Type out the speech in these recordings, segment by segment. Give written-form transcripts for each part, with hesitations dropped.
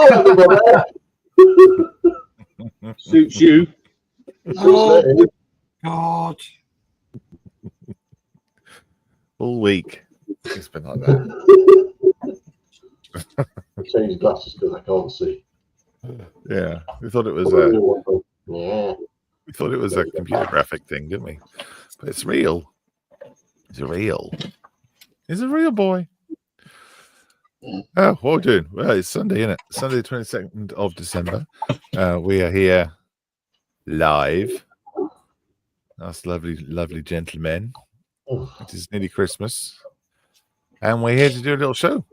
Hello, everybody. Suits you. Oh, God. All week. It's been like that. Change glasses because I can't see. Yeah. We thought it was a computer graphic thing, didn't we? But it's real. It's real. It's a real boy. Oh, what are we doing? Well, it's Sunday, isn't it? Sunday, the 22nd of December. We are here live. Us lovely, lovely gentlemen. It is nearly Christmas. And we're here to do a little show.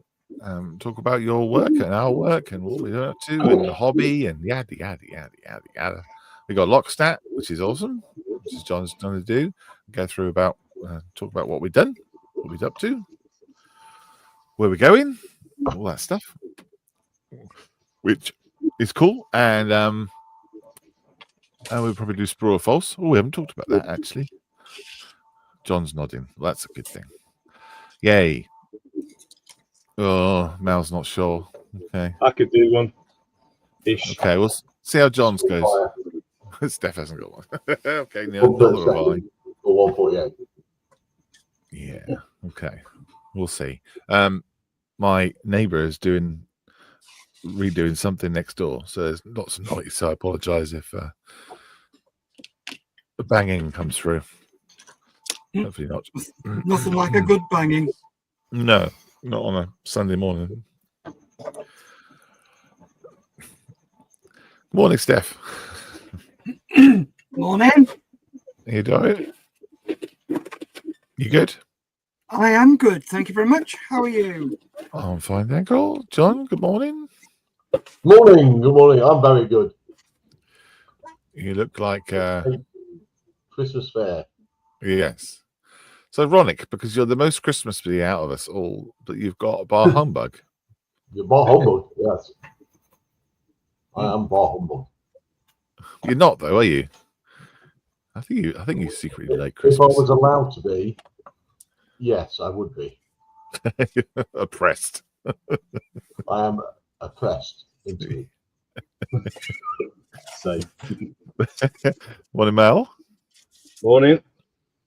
Talk about your work and our work and what we're up to and the hobby and yada, yada, yada, yada, yada. We got Lockstat, which is awesome, which is John's trying to do. Go through about, talk about what we've done, what we're up to, where we're going, all that stuff, which is cool. And we'll probably do Sprue or False. Oh, we haven't talked about that, actually. John's nodding. Well, that's a good thing. Yay. Oh, Mal's not sure. Okay. I could do one. Ish. Okay, we'll see how John's goes. Steph hasn't got one. Okay, neither have I. Or 148. Yeah, okay. We'll see. My neighbour is redoing something next door, so there's lots of noise, so I apologise if the banging comes through. Hopefully not. Nothing like a good banging. No, not on a Sunday morning. Morning, Steph. Morning. You doing? You good? I am good. Thank you very much. How are you? Oh, I'm fine, thank you. John, good morning. Morning. Good morning. I'm very good. You look like Christmas fair. yes. It's ironic because you're the most Christmassy out of us all, but you've got a bar humbug. You're bar humbug. Yes. I am bar humbug. You're not though, are you? I think you secretly like If I Christmas. was allowed to be, yes, I would be. Oppressed. I am oppressed into it. So, Morning, Mel. Morning.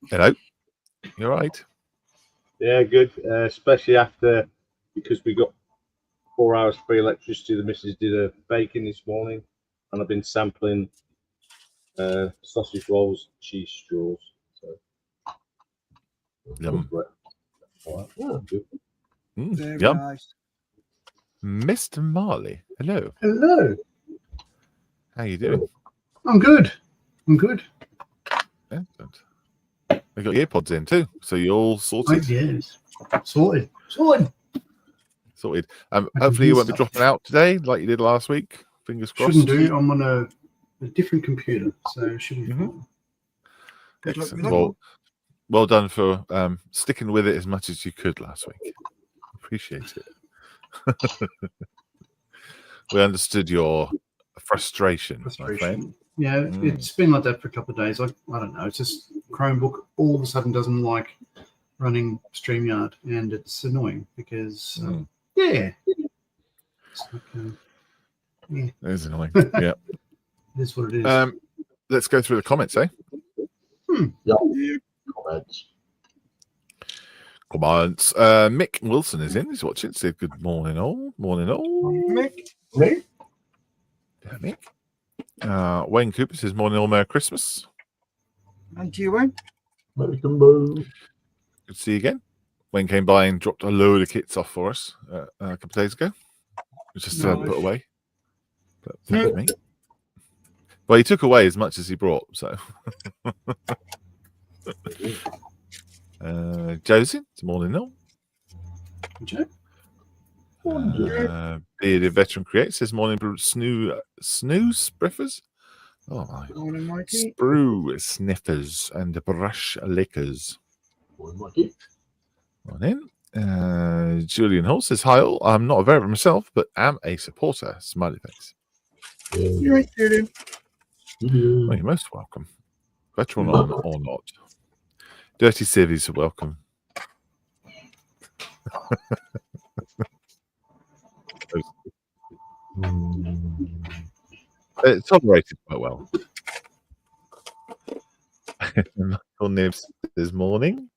Hello. You're right. Yeah, good. Especially because we got 4 hours free electricity. The missus did a baking this morning, and I've been sampling sausage rolls, cheese straws. So, Yum. yeah, good. Very Yum. nice. Mr. Marley. Hello. Hello. How you doing? I'm good. I'm good. Excellent. We got earpods in too, so you're all sorted. Yes. Sorted. Sorted. Sorted. Hopefully you won't be dropping out today like you did last week. Fingers crossed. Shouldn't do. I'm on a different computer, so it should be fine. Good luck with Excellent. that Well, one. well done for sticking with it as much as you could last week. Appreciate it. We understood your frustration, my friend. Yeah, it's been like that for a couple of days. I don't know. It's just Chromebook all of a sudden doesn't like running StreamYard, and it's annoying because yeah, it's like, yeah, It is annoying. Yeah. it is what it is. Let's go through the comments, eh? Yeah. Comments. Comments. Mick Wilson is in. He's watching. Say good morning, all. Morning, all. Mick. Me? Yeah, Mick. Wayne Cooper says morning, all. Merry Christmas. And you, Wayne? Maybe combo. Good to see you again. Wayne came by and dropped a load of kits off for us a couple of days ago. Just Nice. put away. But thank me. Well, he took away as much as he brought, so. Josie, it's morning, all. Joe? Bearded Veteran Create says morning, snoo spriffers. Oh my. Morning, Mikey. Sprue sniffers and brush lickers. Morning, Mikey. Morning. Julian Hall says hi all. I'm not a veteran myself, but am a supporter. Smiley face. You're right, Julian. Well, you're most welcome. Veteran or not. Dirty civvies are welcome. tolerated quite well. Michael Nibs this morning.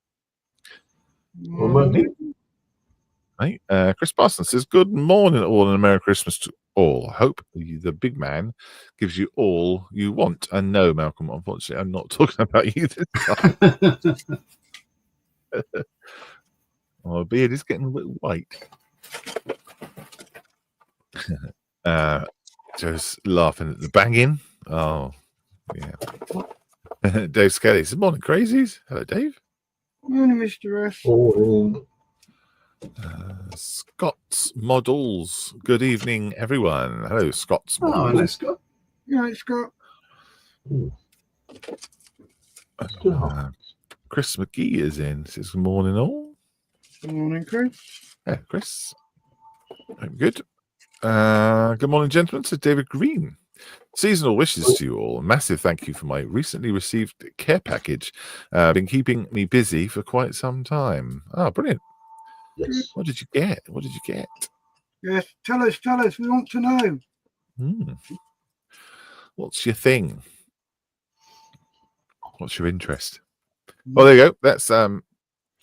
Well, Monday. Right. Chris Parsons says, "Good morning, all, and a Merry Christmas to all. Hope the big man gives you all you want." And no, Malcolm, unfortunately, I'm not talking about you this time. My beard is getting a little white. Just laughing at the banging. Oh, yeah. Dave Skelly says, "Morning, crazies." Hello, Dave. Morning, Mr. S. Oh, Scott's Models. Good evening, everyone. Hello, Scott's Oh, Models. hello, Scott. Yeah, it's got. Chris McGee is in. Says, "Good morning, all." Morning, Chris. Yeah, Chris. Good. Good morning, gentlemen. Says David Green. Seasonal wishes to you all. A massive thank you for my recently received care package. Been keeping me busy for quite some time. Oh, brilliant. yes. What did you get? What did you get? Yes, tell us. We want to know. What's your thing? What's your interest? Well, there you go. That's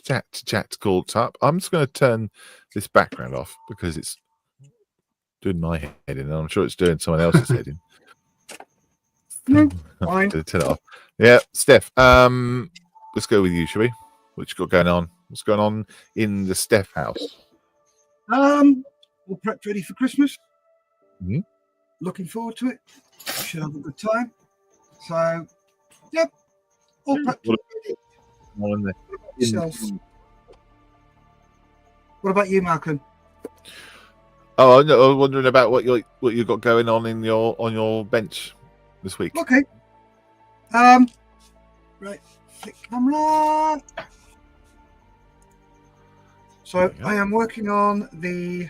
chat called up. I'm just going to turn this background off because it's doing my head in, and I'm sure it's doing someone else's head in. No, I'm fine. going to turn it off. Yeah, Steph. Let's go with you, shall we? What you got going on? What's going on in the Steph house? All prepped ready for Christmas. Mhm. Looking forward to it. Should have a good time. So, yep. All prepped What- ready. More in there. Yourself. What about you, Malcolm? Oh, I was wondering about what you got going on in your bench this week. Okay. Right. Flick camera. So There you go. I am working on the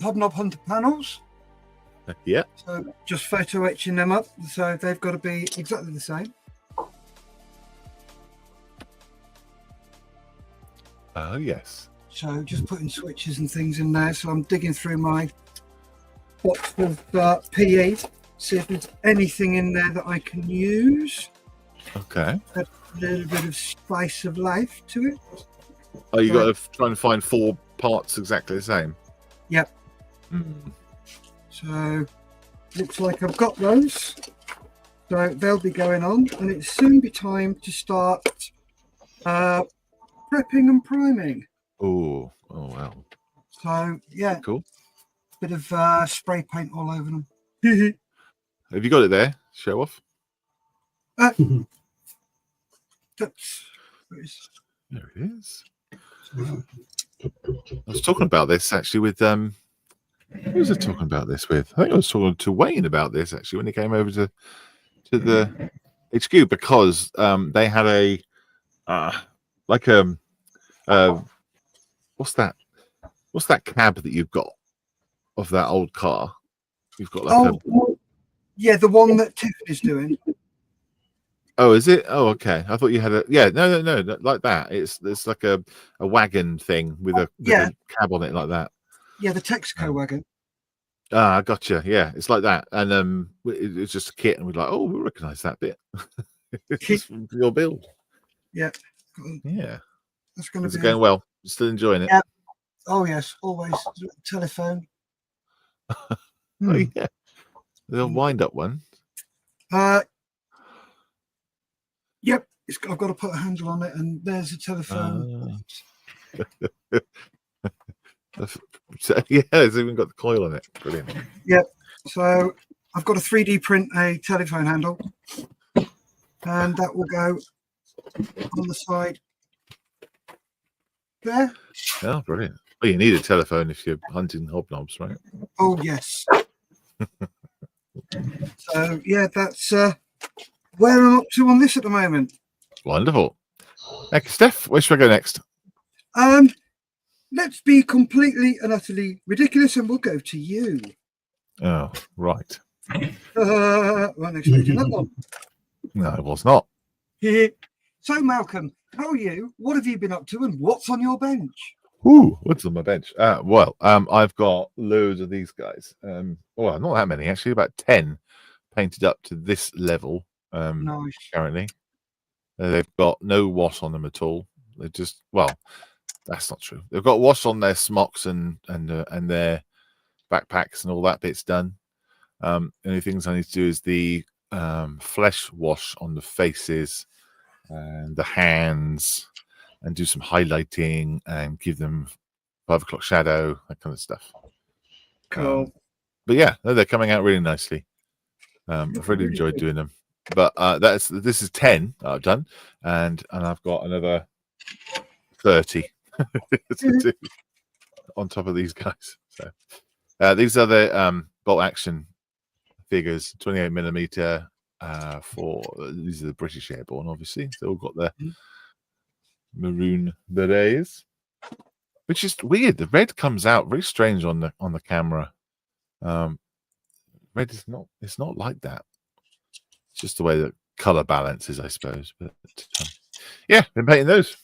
Hobnob Hunter panels. Yeah. So just photo etching them up. So they've got to be exactly the same. Oh, yes. So just putting switches and things in there. So I'm digging through my box of PE, see if there's anything in there that I can use. Okay. A little bit of spice of life to it. Oh, you got to try and find 4 parts exactly the same. Yep. So looks like I've got those. So they'll be going on, and it'll soon be time to start prepping and priming. Oh, wow. So yeah, Cool. bit of spray paint all over them. Have you got it there? Show off. That's, There it is. I was talking about this actually with who was I talking about this with? I think I was talking to Wayne about this actually when he came over to the HQ because they had a what's that cab that you've got of that old car? You've got like yeah, the one that Tiffany's doing. Oh, is it? Oh, okay. I thought you had a no, like that. It's like a wagon thing with a cab on it like that. Yeah, the Texaco wagon. Ah, gotcha. Yeah, it's like that, and it's just a kit, and we're like, oh, we recognise that bit. It's from your build. Yeah. Yeah. That's going to Is be it going well? Still enjoying it? Yeah. Oh yes, always. Telephone. Oh yeah, the wind-up one. Yep. I've got to put a handle on it, and there's a telephone. So, yeah, it's even got the coil on it. Brilliant. Yep. So I've got to 3D print a telephone handle, and that will go on the side there. Oh, brilliant. Well, you need a telephone if you're hunting hobnobs, right? Oh yes. So yeah, that's where I'm up to on this at the moment. Wonderful. Okay, Steph, where should I go next? Let's be completely and utterly ridiculous, and we'll go to you. Oh, right. Wasn't expecting that one. No, it was not. So Malcolm, how are you? What have you been up to, and what's on your bench? Ooh, what's on my bench? I've got loads of these guys. Well, not that many actually, about 10 painted up to this level. Nice. Currently, they've got no wash on them at all. They just that's not true. They've got wash on their smocks and their backpacks and all that bit's done. Only things I need to do is the flesh wash on the faces and the hands, and do some highlighting and give them 5 o'clock shadow, that kind of stuff. Cool. But yeah, no, they're coming out really nicely. I've really enjoyed doing them. But this is 10 that I've done, and I've got another 30 to do on top of these guys. So these are the bolt action figures, 28mm. These are the British Airborne, obviously. They all got their maroon berets, which is weird. The red comes out very strange on the camera. Red is not. It's not like that. It's just the way that color balance is, I suppose. But yeah, been painting those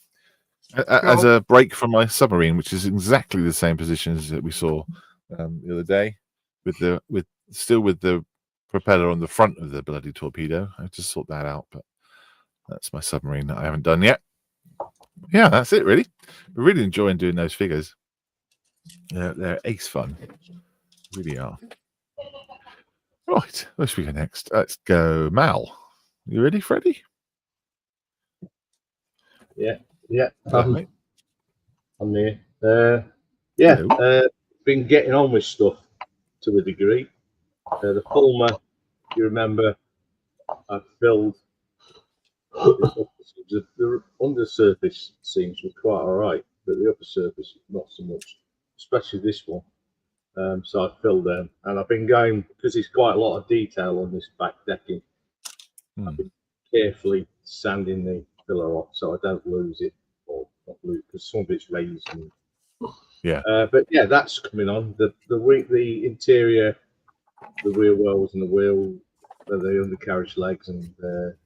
as a break from my submarine, which is exactly the same position as we saw the other day, with the propeller on the front of the bloody torpedo. I just sort that out, but that's my submarine that I haven't done yet. Yeah, that's it really. We're really enjoying doing those figures. They're ace fun. Really are. Right, where should we go next? Let's go Mal. You ready, Freddie? Yeah. Right. I'm here. Been getting on with stuff to a degree. The Fulmer, you remember, I filled the undersurface seams were quite all right, but the upper surface not so much, especially this one. So I filled them, and I've been going because there's quite a lot of detail on this back decking. I've been carefully sanding the filler off so I don't lose it, or not lose, because some of it's raised. But yeah, that's coming on. The interior, the wheel wells and the undercarriage legs and the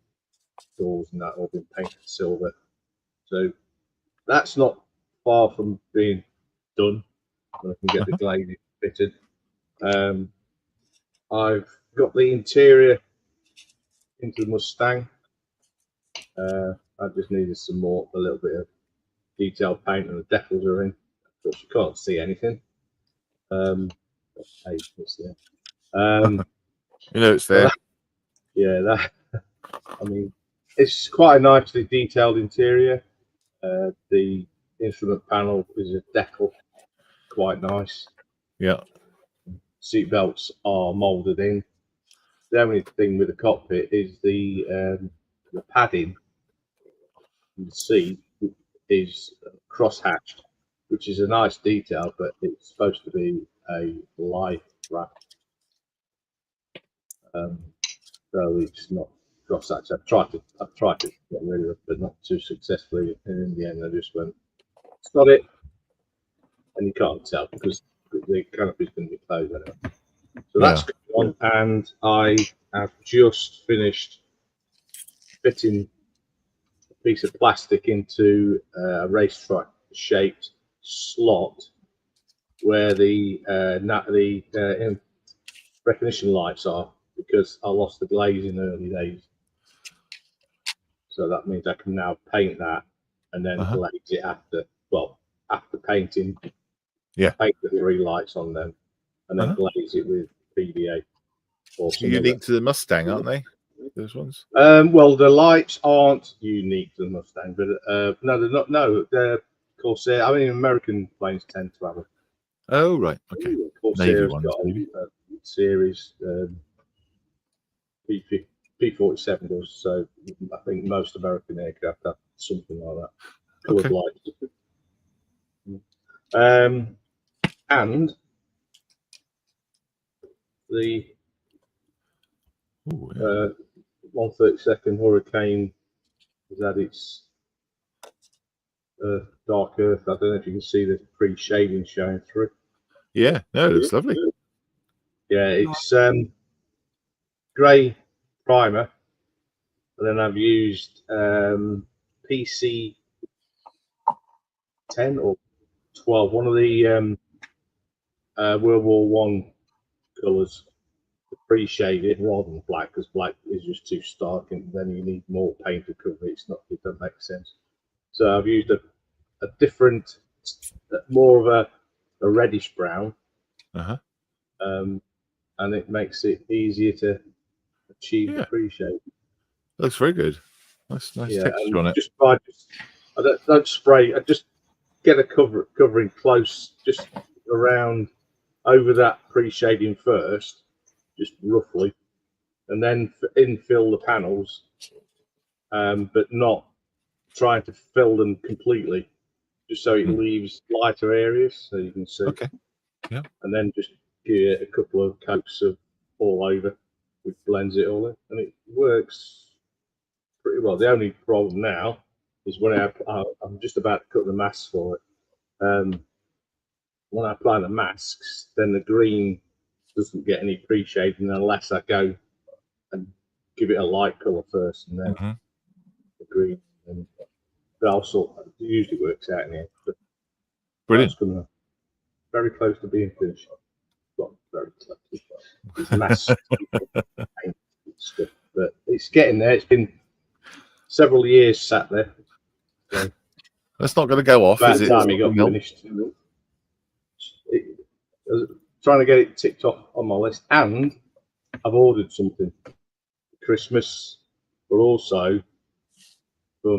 doors and that all been painted silver. So that's not far from being done. I can get the glazing fitted. I've got the interior into the Mustang. I just needed a little bit of detailed paint, and the decals are in. Of course, you can't see anything. Hey, it's there. It's there. I mean, it's quite a nicely detailed interior. The instrument panel is a decal, quite nice. Yeah. Seat belts are molded in. The only thing with the cockpit is the padding in the seat is cross-hatched, which is a nice detail, but it's supposed to be a life raft. So it's not cross-hatched. I've tried to get rid of it, but not too successfully. And in the end, I just went, it's got it, and you can't tell because the canopy's going to be closed anyway. So that's going on, and I have just finished fitting a piece of plastic into a racetrack shaped slot where the recognition lights are, because I lost the glaze in the early days. So that means I can now paint that and then glaze it after painting. Yeah. Paint the 3 lights on them and then glaze it with PVA. Unique to the Mustang, aren't they? Those ones? Well, the lights aren't unique to the Mustang, but no, they're not. No, they're Corsair. I mean, American planes tend to have a. Oh, right. Okay. Corsair's got a series. P-47 does, so I think most American aircraft have something like that. Coloured lights. And the 132nd Hurricane has had its dark earth. I don't know if you can see the pre-shading showing through. Yeah, no, it looks lovely. Yeah, it's grey primer, and then I've used PC 10 or 12, one of the World War One colours, the pre-shaded rather than black, because black is just too stark, and then you need more paint to cover it. It's not, it doesn't make sense. So I've used a different, more of a reddish brown, and it makes it easier to achieve the pre-shade. Looks very good. Nice texture on it. I don't spray. I just get a covering close, just around over that pre-shading first, just roughly, and then infill the panels, but not trying to fill them completely, just so it leaves lighter areas so you can see. Okay. Yeah. And then just give it a couple of coats of all over, which blends it all in, and it works pretty well. The only problem now is when I'm just about to cut the masks for it. When I apply the masks, then the green doesn't get any pre-shading unless I go and give it a light colour first, and then the green. But also, it usually works out in the end. Brilliant. Very close to being finished. Not very close. It's masked stuff, but it's getting there. It's been several years sat there. So that's not going to go off. By is the it? time it got finished, trying to get it ticked off on my list, and I've ordered something for Christmas, but also for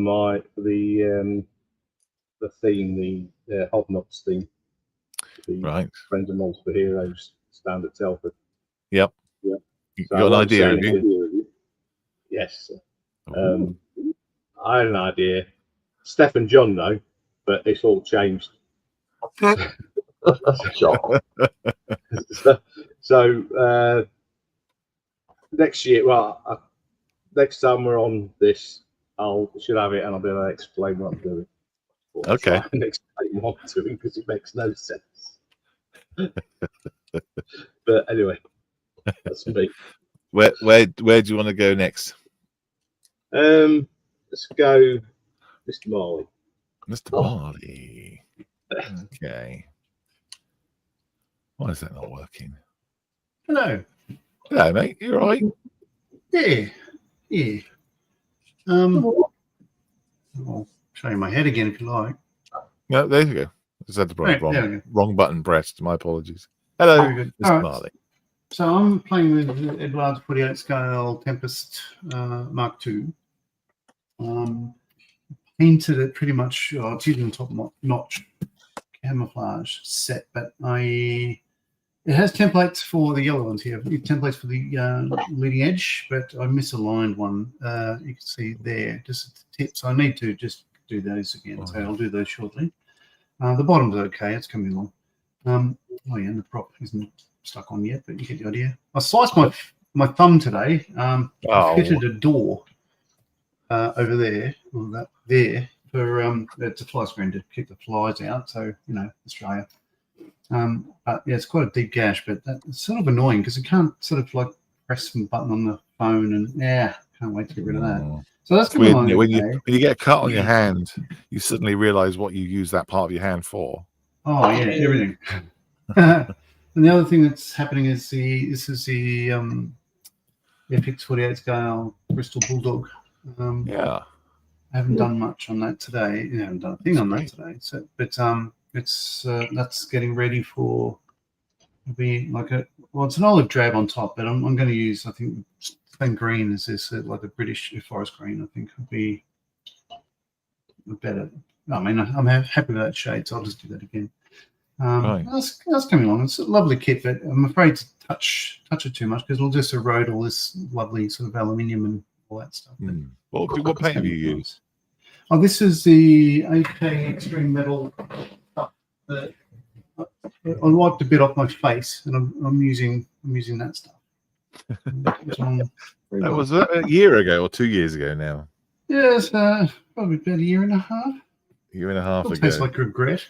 the theme, the Hobnobs theme. The Friends and Monster Heroes stand at Telford. Yep. Yeah. You got an idea, have you? Yes. I had an idea. Steph and John know, but it's all changed. So next year, next time we're on this, should have it, and I'll be able to explain what I'm doing. Okay. And explain what I'm doing because it makes no sense. But anyway, that's me. Where do you want to go next? Let's go, Mr. Marley. Mr. Marley. Okay. Why is that not working? Hello. Hello, mate. You all right? Yeah. I'll show you my head again if you like. No, there you go. I just had the wrong button pressed. My apologies. Hello, Mr. Marley. So I'm playing with Eduard's 48 scale Tempest Mark II. Painted it pretty much. It's using top notch camouflage set, but it has templates for the yellow ones here. Templates for the leading edge, but I misaligned one. You can see there, just at the tip. So I need to just do those again. So I'll do those shortly. The bottom's okay. It's coming along. And the prop isn't stuck on yet, but you get the idea. I sliced my thumb today. I fitted a door over there, for it's a fly screen to keep the flies out. So Australia. But yeah, it's quite a deep gash, but it's sort of annoying because you can't sort of like press some button on the phone, and can't wait to get rid of that. So that's weird. When you get a cut on your hand, you suddenly realise what you use that part of your hand for. Oh yeah, everything. And the other thing that's happening is this is the FX 48 scale Bristol Bulldog. I haven't done much on that today. I haven't done a thing on that today. So, but it's that's getting ready for be like it's an olive drab on top, but I'm going to use, I think, same green as this, like a British forest green. I think would be better. I mean, I'm happy with that shade, so I'll just do that again. That's coming along. It's a lovely kit, but I'm afraid to touch it too much because it'll just erode all this lovely sort of aluminium and all that stuff. What paint have you used? Oh, this is the AK Extreme Metal stuff that I wiped a bit off my face, and I'm using that stuff. That was a year ago or 2 years ago now. Yes, probably about a year and a half. Year and a half ago. Tastes like regret.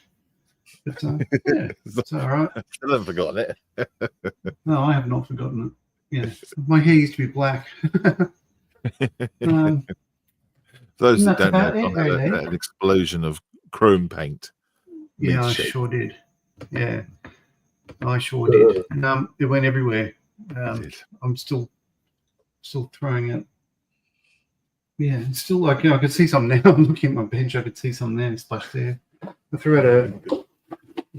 But yeah, it's all right. I still haven't forgotten it. No, I have not forgotten it. Yeah, my hair used to be black. Those that don't know, an explosion of chrome paint Yeah, I shape. sure did. Yeah, I sure did. It went everywhere. It did. I'm still throwing it. Yeah, it's still like, I could see some now. I'm looking at my bench. I could see some there splashed there. I threw out a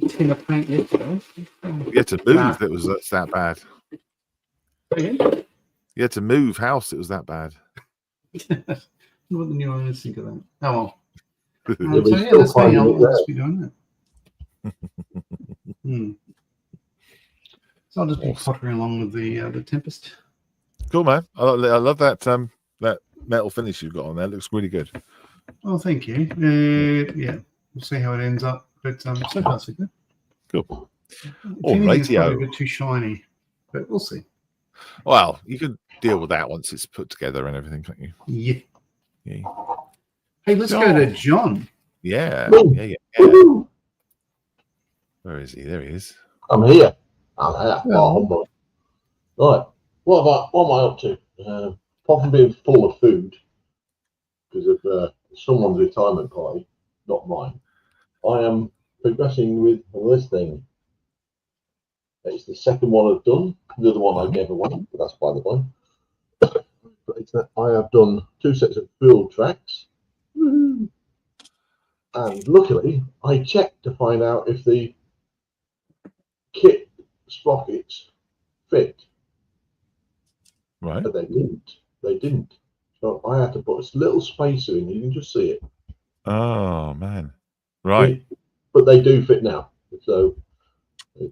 tin of paint yesterday. You had to move. That's that bad. Again? You had to move house. It was that bad. What the new owners think of that? Oh well. Yeah, but So he's yeah, still that's me. finding I'll it there. just be doing that. So I'll just be pottering along with the Tempest. Cool, man. I love that that metal finish you've got on there. It looks really good. Oh, thank you. Yeah, we'll see how it ends up. But so far so good. Cool. If anything, it's Rightio. probably a bit too shiny, but we'll see. Well, you can deal with that once it's put together and everything, can't you? Yeah. Yeah. Hey, let's go to John. Yeah. Woo. Yeah. Woo-hoo. Where is he? There he is. I'm here. Oh, Oh. humbug. Right. What am I up to? Apart from being full of food because of someone's retirement party, not mine, I am progressing with this thing. It's the second one I've done. The other one I gave away, but that's by the way. But it's that I have done 2 sets of field tracks. Woo-hoo. And luckily, I checked to find out if the kit sprockets fit. Right. But they didn't. They didn't. So I had to put a little spacer in. You can just see it. Oh man. Right. But they do fit now. So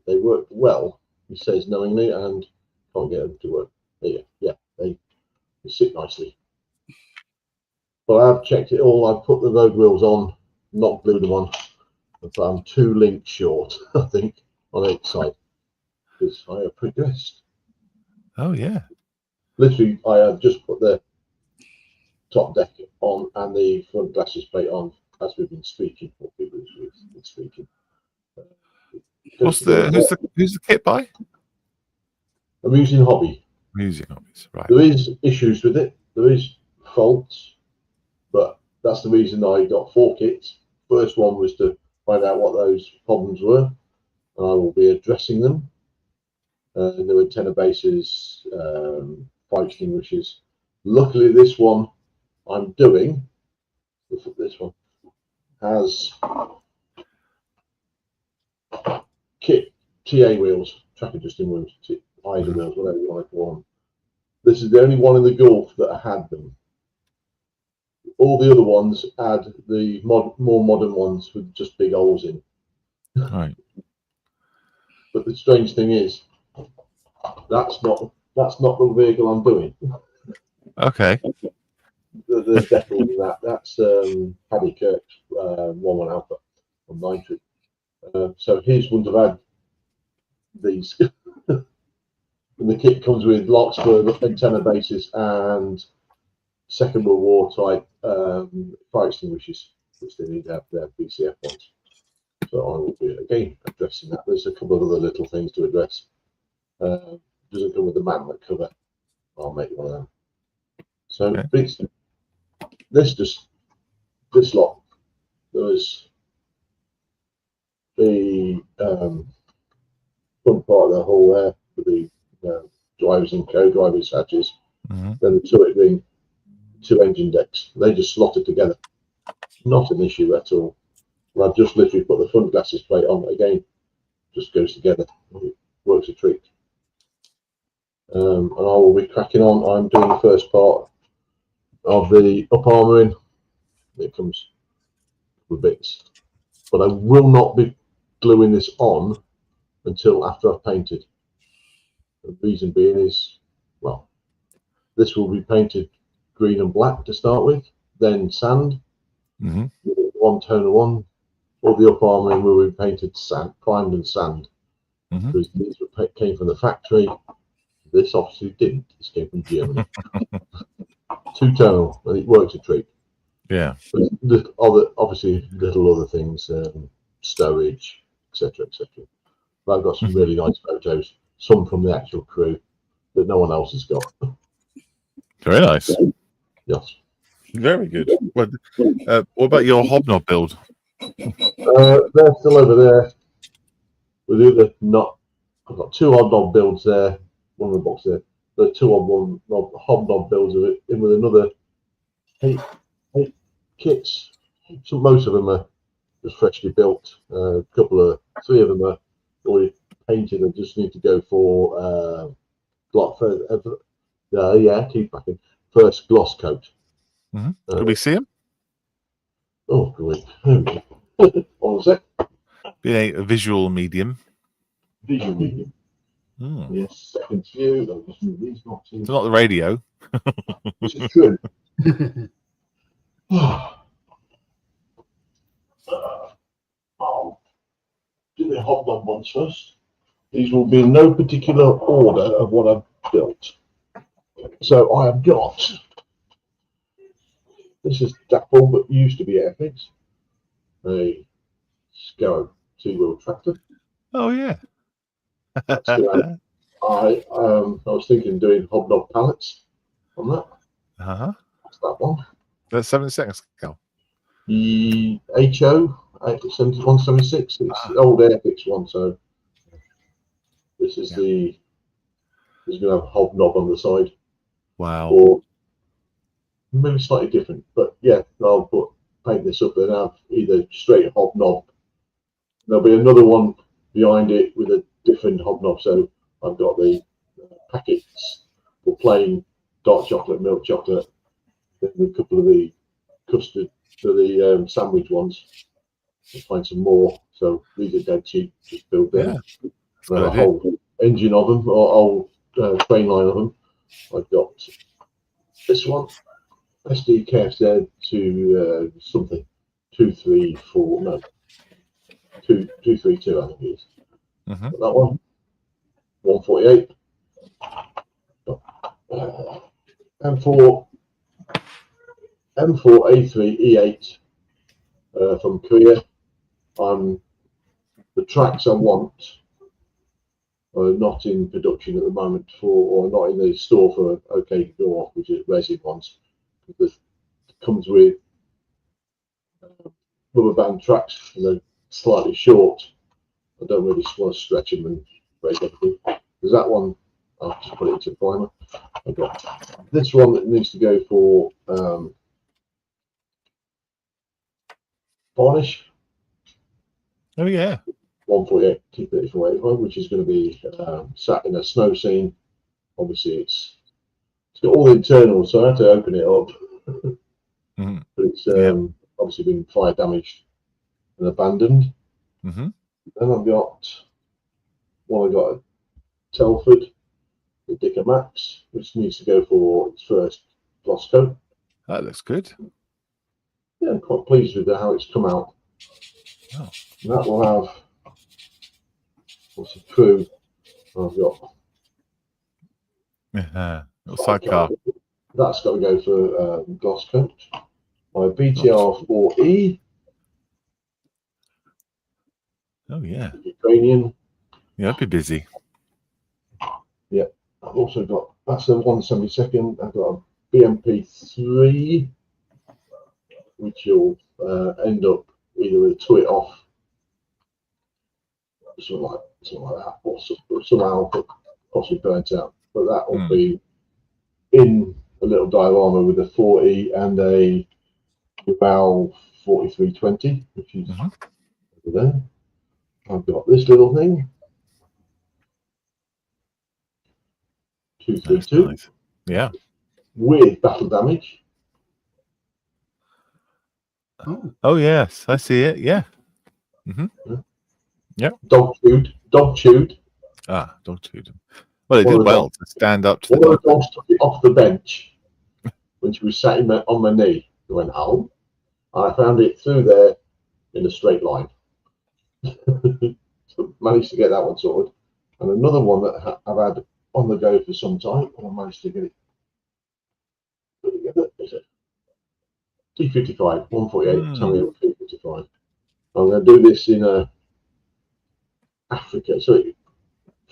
they work well, he says knowingly, and can't get them to work. Yeah, they sit nicely. But I've checked it all. I've put the road wheels on, not glued them on. But I'm 2 links short, I think, on each side. Because I have progressed. Oh yeah. Literally, I have just put the top deck on and the front glasses plate on as we've been speaking. What people have been speaking. Who's the kit by? Amusing hobby. Music hobbies. Right. There is issues with it. There is faults, but that's the reason I got 4 kits. First one was to find out what those problems were, and I will be addressing them. And there were antenna bases, fire extinguishers. Luckily, this one I'm doing, this one has kit TA wheels, track adjusting wheels, idle wheels, whatever you want to call them. This is the only one in the Gulf that had them. All the other ones had the more modern ones with just big holes in. Right. But the strange thing is, that's not the vehicle I'm doing. Okay. The decals and that's Paddy Kirk's 1-1 Alpha on 90. So his wouldn't have had these. And the kit comes with Larkspur antenna bases and Second World War type fire extinguishers, which they need to have their BCF ones. So I will be again addressing that. There's a couple of other little things to address. Doesn't come with the magnet cover. I'll make one of them. So it's this lot. There was the front part of the hull there with the drivers and co-drivers hatches. Mm-hmm. Then the turret ring, 2 engine decks. They just slotted together. Not an issue at all. And I've just literally put the front glasses plate on again. Just goes together. It works a treat. And I will be cracking on. I'm doing the first part of the up armouring. It comes with bits, but I will not be gluing this on until after I've painted. The reason being is, well, this will be painted green and black to start with, then sand, one tone of one. All the up armouring will be painted sand, primed and sand, because these came from the factory. This obviously didn't. This came from Germany. 2-tonal, and it works a treat. Yeah. But obviously little other things, stowage, etc., etc. But I've got some really nice photos, some from the actual crew that no one else has got. Very nice. Yes. Very good. What about your hobnob build? They're still over there with the other not. I've got 2 hobnob builds there. One in the box there. The 2 on 1 hobnob builds of it in with another 8 kits. So most of them are just freshly built. 3 of them are already painted and just need to go for keep backing. First gloss coat. Could we see him? Oh, great. What was that? Being a visual medium. Visual medium. Yes, second view. I'll just move these boxes. It's not the radio. Which is true. I'll do the hobnob ones first. These will be in no particular order of what I've built. So I have got, this is Dapple, but used to be Airfix, a Scarab 2-wheel tractor. Oh yeah. I was thinking of doing hobnob pallets on that. That's that one. That's 7 seconds ago. The HO 176. It's the old Airfix one, so this is the. It's going to have a hobnob on the side. Wow. Or maybe slightly different, but yeah, I'll paint this up and have either straight hobnob. There'll be another one behind it with a different hobnob. So I've got the packets for plain dark chocolate, milk chocolate, then a couple of the custard for the sandwich ones. I'll find some more. So these are dead cheap. Just build them. Yeah, a whole engine of them, or whole train line of them. I've got this one, SDKFZ to something 234, no, 232, I think it is. That one, 148. M4A3 E8 from Korea. The tracks I want are not in production at the moment or not in the store for OK Go Off, which is resin ones. It comes with rubber band tracks and they're slightly short. I don't really want to stretch them and break everything. There's that one. I'll just put it into primer. I've got this one that needs to go for varnish. Oh yeah. 148 T3485, which is going to be sat in a snow scene. Obviously, it's got all the internals, so I had to open it up. But it's obviously been fire damaged and abandoned. Then I've got one. I got a Telford, the Dicker Max, which needs to go for its first gloss coat. That looks good. Yeah, I'm quite pleased with how it's come out. Oh. And that will have. What's the crew? I've got little sidecar. That's got to go for gloss coat. My BTR 4E. Oh yeah. Ukrainian. Yeah, I'd be busy. Yeah. I've also got that's the 172nd. I've got a BMP3, which you'll end up either with a twit off. Something like that, or somehow possibly burnt out. But that will be in a little diorama with a 40 and a Val 4320, which is over there. I've got this little thing, 232. Nice. Yeah. With battle damage. Oh yes, I see it. Yeah. Yeah. Dog chewed. Ah, dog chewed. Well, it did well to stand up to one of the dogs took it off the bench when she was sat on my knee. It went home. I found it through there in a straight line. So managed to get that one sorted. And another one that I've had on the go for some time, and I managed to get it put together. Is it T55 148? Tell me what T55. I'm going to do this in Africa. So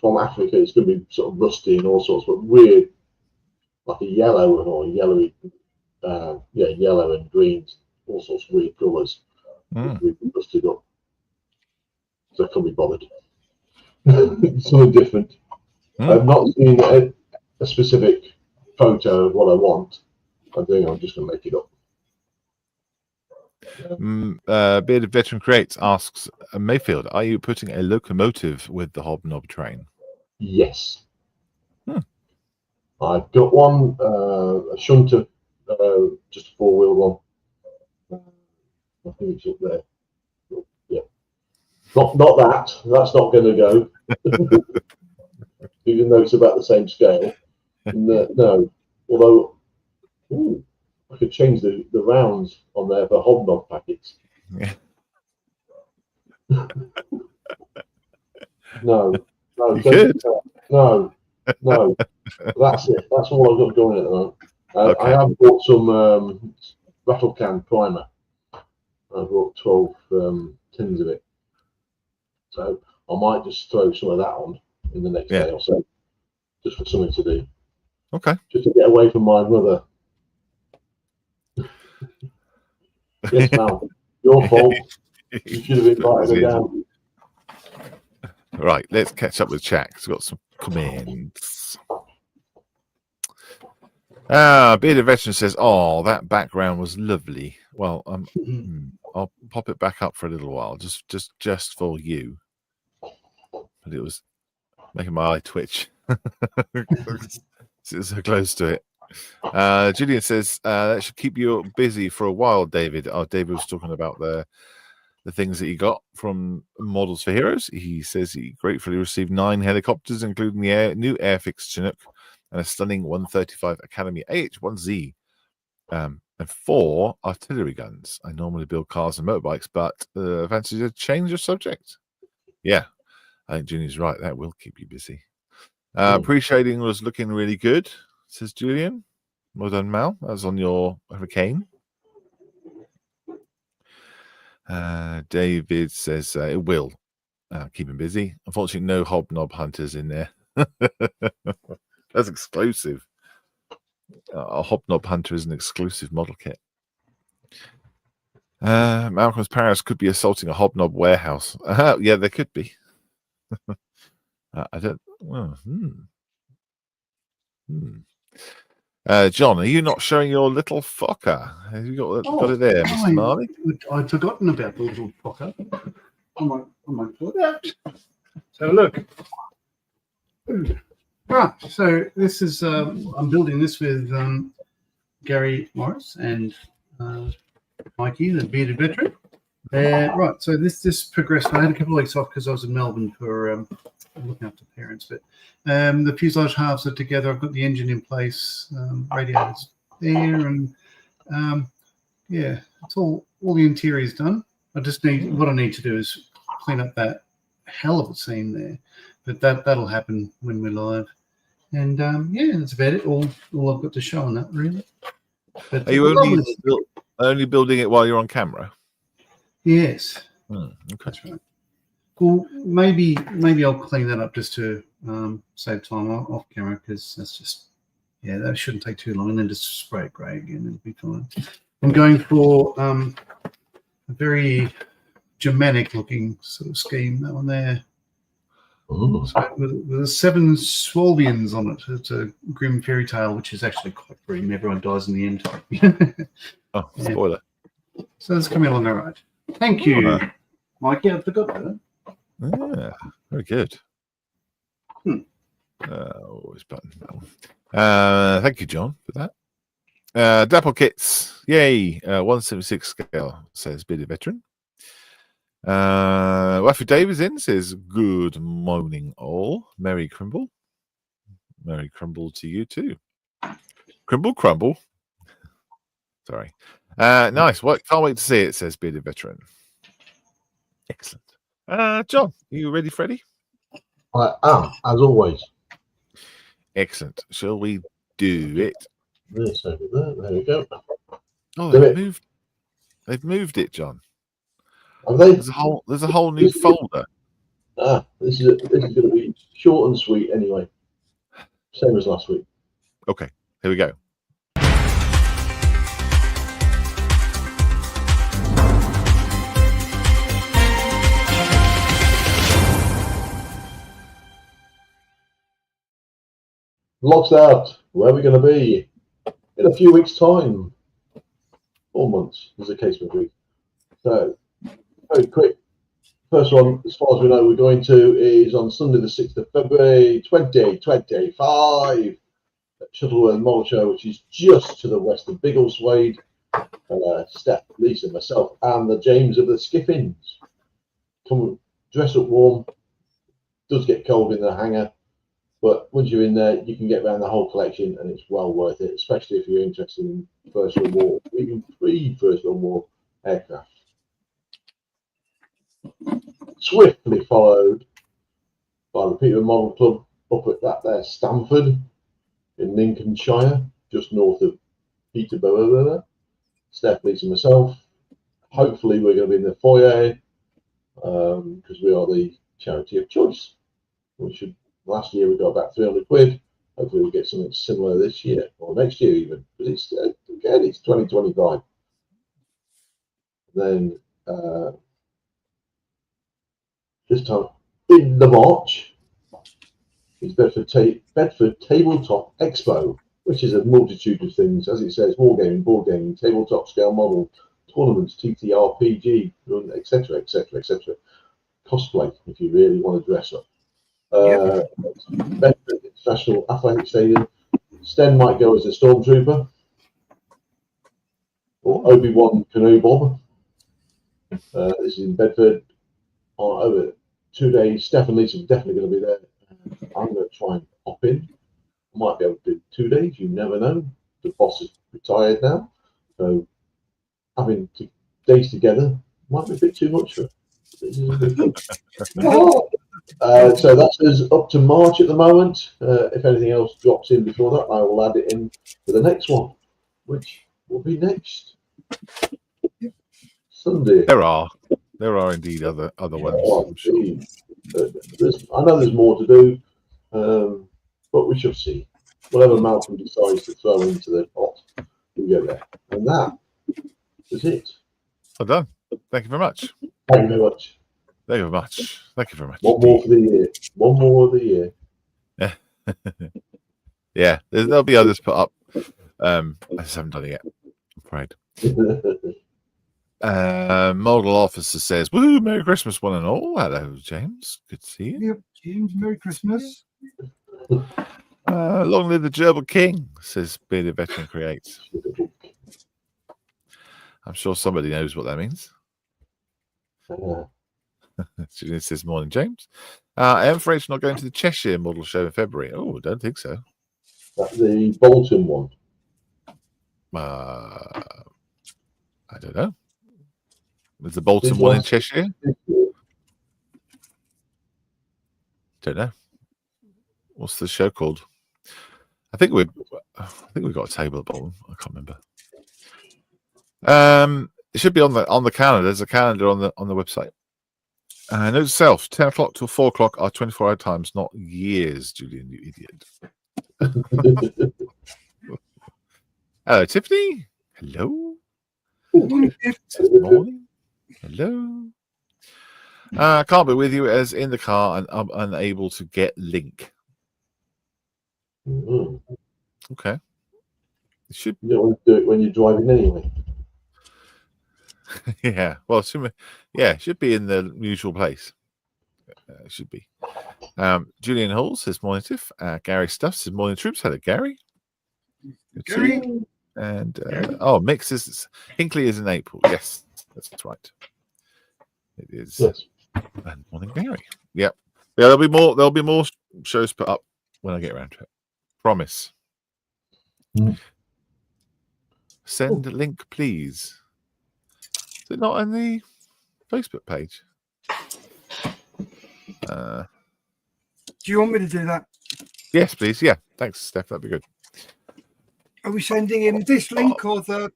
from Africa, it's going to be sort of rusty and all sorts, but weird, like a yellow or yellowy, yellow and green, all sorts of weird colours. We've been busted up. So I can't be bothered. Something different. I've not seen a specific photo of what I want. I think I'm just going to make it up. Bearded Veteran Creates asks, Mayfield, are you putting a locomotive with the Hobnob train? Yes. I've got one, a shunter, just a four-wheel one. I think it's up there. Yeah. Not that. That's not going to go. Even though it's about the same scale. No. Although, I could change the rounds on there for Hobnob packets. Yeah. No. You could. No. That's it. That's all I've got going at the moment. Okay. I have bought some rattle can primer. I bought 12 tins of it. So I might just throw some of that on in the next day or so, just for something to do. Okay. Just to get away from my mother. Yes, Mal. Your fault. You should have invited her down. Right, let's catch up with chat. We've got some comments. Bearded Veteran says, "Oh, that background was lovely." Well, I'll pop it back up for a little while, just for you. But it was making my eye twitch. It's so close to it. Julian says that should keep you busy for a while, David. David was talking about the things that he got from Models for Heroes. He says he gratefully received 9 helicopters, including the new Airfix Chinook and a stunning 135 Academy AH-1Z, and 4 artillery guns. I normally build cars and motorbikes, but fancy a change of subject? Yeah, I think Julian's right. That will keep you busy. Pre-shading was looking really good, says Julian. Well done, Mal. That was on your Hurricane. David says it will keep him busy. Unfortunately, no Hobnob Hunters in there. That's exclusive. A Hobnob Hunter is an exclusive model kit. Malcolm's Paris could be assaulting a Hobnob warehouse. Yeah, there could be. I don't. Well, John, are you not showing your little fucker? Have you got it there, Mr. Marley? I'd forgotten about the little fucker. I might put that. So look. Right, so this is I'm building this with Gary Morris and Mikey, the Bearded Veteran. Right, so this progressed. I had a couple of weeks off because I was in Melbourne for looking after parents, but the fuselage halves are together. I've got the engine in place, radiators there, and yeah, it's all the interior is done. What I need to do is clean up that hell of a seam there, but that'll happen when we're live. And yeah, that's about it. All I've got to show on that, really. But, are you only building it while you're on camera? Yes. Okay. That's right. Well, maybe I'll clean that up just to save time off camera, because that's just, yeah, that shouldn't take too long, and then just spray it grey again, it'll be fine. I'm going for a very Germanic looking sort of scheme, that one there. So with 7 Swalvians on it. It's a grim fairy tale, which is actually quite grim. Everyone dies in the end. Oh, spoiler. Yeah. So it's coming along all right. Thank you, Mikey. I forgot that. Yeah, very good. Always button. Thank you, John, for that. Dapple Kits, yay! 176 scale, says Bearded Veteran. Waffy Davis in says, good morning, all. Merry Crumble. Merry Crumble to you too. Crumble. Sorry. Nice. Can't wait to see it, says Bearded Veteran. Excellent. John, are you ready, Freddie? I am, as always. Excellent. Shall we do it? This over there. There we go. Oh, they've moved it, John. Have they? There's a whole new folder. This is going to be short and sweet anyway. Same as last week. Okay, here we go. logs out. Where are we going to be in a few weeks' time? 4 months, as the case may be. So, very quick. First one, as far as we know, we're going to is on Sunday, the 6th of February, 2025. At Shuttleworth Model Show, which is just to the west of Biggleswade. Steph, Lisa, myself, and the James of the Skiffins. Come dress up warm. Does get cold in the hangar, but once you're in there, you can get around the whole collection, and it's well worth it, especially if you're interested in First World War, even pre-First World War aircraft. Swiftly followed by the Peter Model Club up at that there Stamford in Lincolnshire, just north of Peterborough. Steph, Lisa, and myself. Hopefully, we're going to be in the foyer because we are the charity of choice. Last year we got about 300 quid. Hopefully, we'll get something similar this year or next year, even. But it's again, it's 2025. Then this time in the March is Bedford Tabletop Expo, which is a multitude of things, as it says: wargaming, board gaming, tabletop scale model, tournaments, TTRPG, etc., etc., etc. Cosplay, if you really want to dress up. Bedford International Athletic Stadium. Sten might go as a stormtrooper or Obi-Wan Kenobi. This is in Bedford on over 2 days. Steph and Lisa are definitely going to be there. I'm going to try and pop in. I might be able to do 2 days. You never know. The boss is retired now, so having days together might be a bit too much for it. So that's us up to March at the moment. If anything else drops in before that, I will add it in for the next one, which will be next Sunday. There are indeed other ones. I'm sure. I know there's more to do, but we shall see. Whatever Malcolm decides to throw into the pot, we go there. And that is it. Well done. Thank you very much. Thank you very much. Thank you very much. Thank you very much. One more for the year. One more of the year. Yeah, there'll be others put up. I just haven't done it yet, I'm afraid. Model Officer says, "Woo, Merry Christmas, one and all." Hello, James. Good to see you. Yep, James, Merry Christmas. Long live the Gerbil King, says Bearded Veteran Creates. I'm sure somebody knows what that means. Julian says, "Morning, James. M4H not going to the Cheshire Model Show in February." Oh, I don't think so. That's the Bolton one. I don't know. Is the Bolton one in Cheshire? Don't know. What's the show called? I think we've got a table at Bolton. I can't remember. It should be on the calendar. There's a calendar on the website. Note to self: 10 o'clock till 4 o'clock are 24-hour times, not years. Julian, you idiot. Hello, Tiffany. Hello. Good morning. Hello. Can't be with you as in the car and I'm unable to get link. Okay. It should. You don't want to do it when you're driving anyway. Yeah. Well, it should be in the usual place. It should be. Julian Hall says, "Morning, Tiff." Gary Stuff says, "Morning, troops." Hello, Gary. Good to see you. And Mick says Hinkley is in April. Yes, that's right. It is. Yes. And morning, Gary. Yep. Yeah, there'll be more shows put up when I get around to it. Promise. Send a link, please. Is it not on the Facebook page? Do you want me to do that? Yes, please. Yeah. Thanks, Steph. That'd be good. Are we sending him this link or the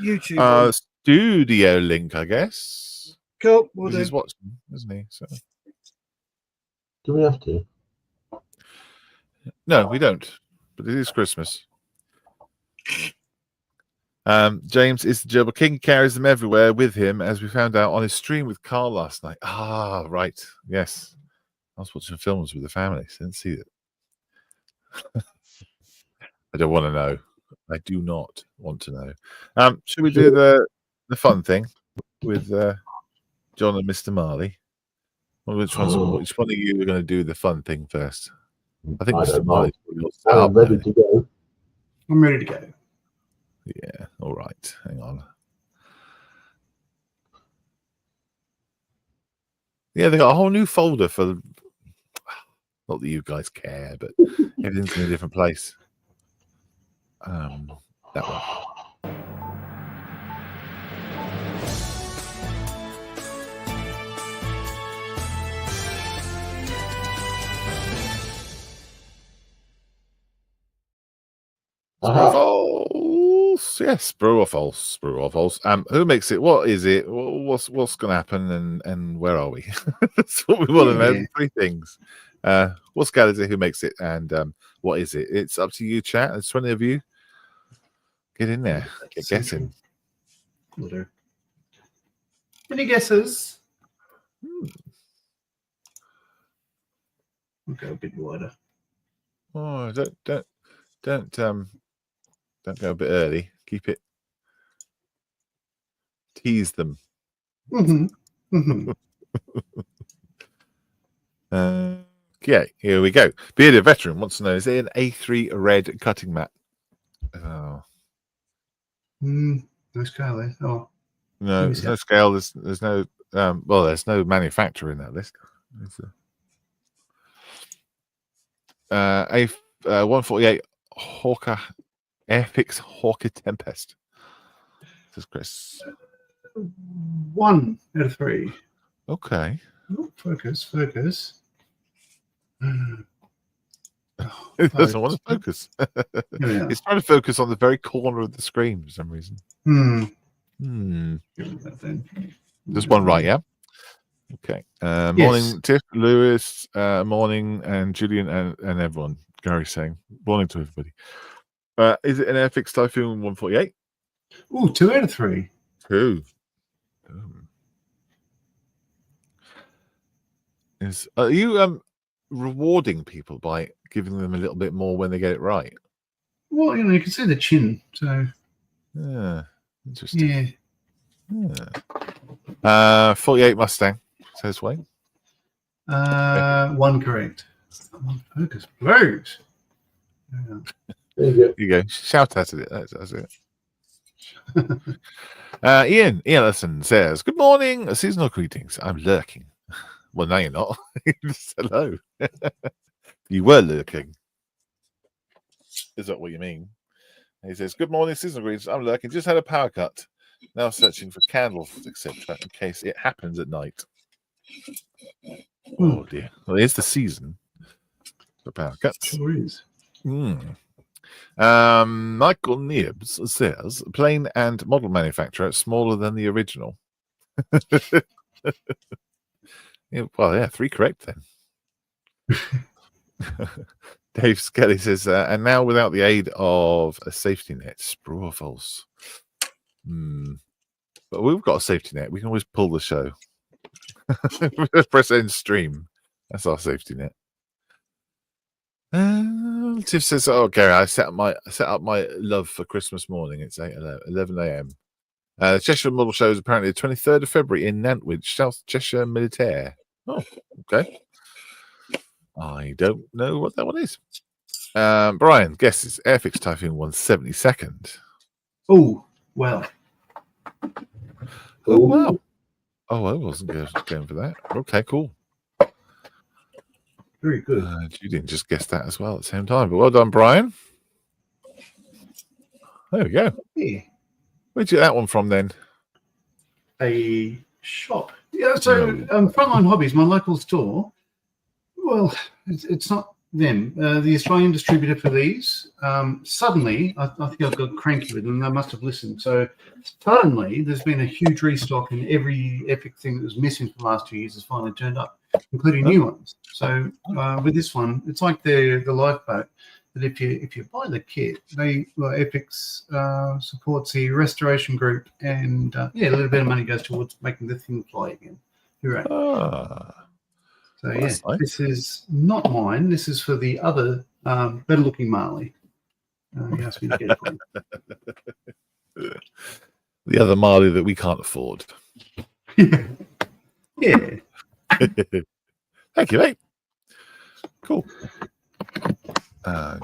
YouTube one? Studio link, I guess. Cool. We'll He's do. watching, isn't he? So. Do we have to? No, we don't. But it is Christmas. James is the Gerbil King. He carries them everywhere with him, as we found out on his stream with Carl last night. Ah, right. Yes. I was watching films with the family, so I didn't see it. I don't want to know. I do not want to know. Should we do the fun thing with John and Mr. Marley? Which one of you are going to do the fun thing first? I think I Mr. don't Marley's I'm ready to go. I'm ready to go. Yeah, all right. Hang on. Yeah, they got a whole new folder for. Not that you guys care, but everything's in a different place. That one. False. Yes, true or false. True or false. Who makes it? What is it? What's going to happen? And where are we? That's what we want to know. 3 things. What scale is it? Who makes it? And what is it? It's up to you, chat. There's 20 of you. Get in there. Get guessing. Will do. Any guesses? I'll go a bit wider. Oh, don't go a bit early. Keep it. Tease them. Okay, here we go. Bearded Veteran wants to know: is it an A3 red cutting mat? Oh. No scale there. Oh, No, there's no scale. There's no. Well, there's no manufacturer in that list. A 148 Hawker Airfix Hawker Tempest. Says Chris. 1 out of 3. Okay. Oh, focus. It doesn't want to focus. It's trying to focus on the very corner of the screen for some reason. There's one right, yeah? Okay. Morning, Tiff, Lewis, morning, and Julian, and everyone. Gary's saying, morning to everybody. Is it an Airfix Typhoon 148? Oh, 2 out of 3. 2. Are you rewarding people by giving them a little bit more when they get it right? Well, you can see the chin, so yeah, interesting. Yeah. 48 Mustang says Wayne. 1 correct. Focus, please. Yeah. There you go. Shout out at it. That's it. Ian Ellison says, "Good morning, seasonal greetings. I'm lurking." Well, now you're not. Just hello. You were lurking. Is that what you mean? He says, "Good morning, seasonal greetings. I'm lurking. Just had a power cut. Now searching for candles, etc., in case it happens at night." Oh dear. Well, it's the season for power cuts. Sure is. Michael Nibbs says, "Plane and model manufacturer smaller than the original." Yeah, well, yeah, 3 correct then. Dave Skelly says, "And now without the aid of a safety net, true or false?" But we've got a safety net. We can always pull the show. Press end stream. That's our safety net. Tiff says, "Oh, Gary, I set up my love for Christmas morning. It's 11 a.m. The Cheshire Model Show is apparently the 23rd of February in Nantwich, South Cheshire Militaire." Oh, okay. I don't know what that one is. Brian guesses Airfix Typhoon 172nd. Oh, well. Oh, wow. Oh, I wasn't going for that. Okay, cool. Very good. You didn't just guess that as well at the same time, but well done, Brian. There we go. Yeah. Where'd you get that one from then? A shop. Yeah, so Frontline Hobbies, my local store. Well, it's not them. The Australian distributor for these. Suddenly, I think I got cranky with them. They must have listened. So suddenly, there's been a huge restock, and every epic thing that was missing for the last 2 years has finally turned up, including new ones. So with this one, it's like the lifeboat. That if you buy the kit, Epix supports the restoration group, and a little bit of money goes towards making the thing fly again. Hooray! So nice. This is not mine. This is for the other better-looking Marley. He asked me to get it for him. The other Marley that we can't afford. Yeah. Thank you, mate. Cool.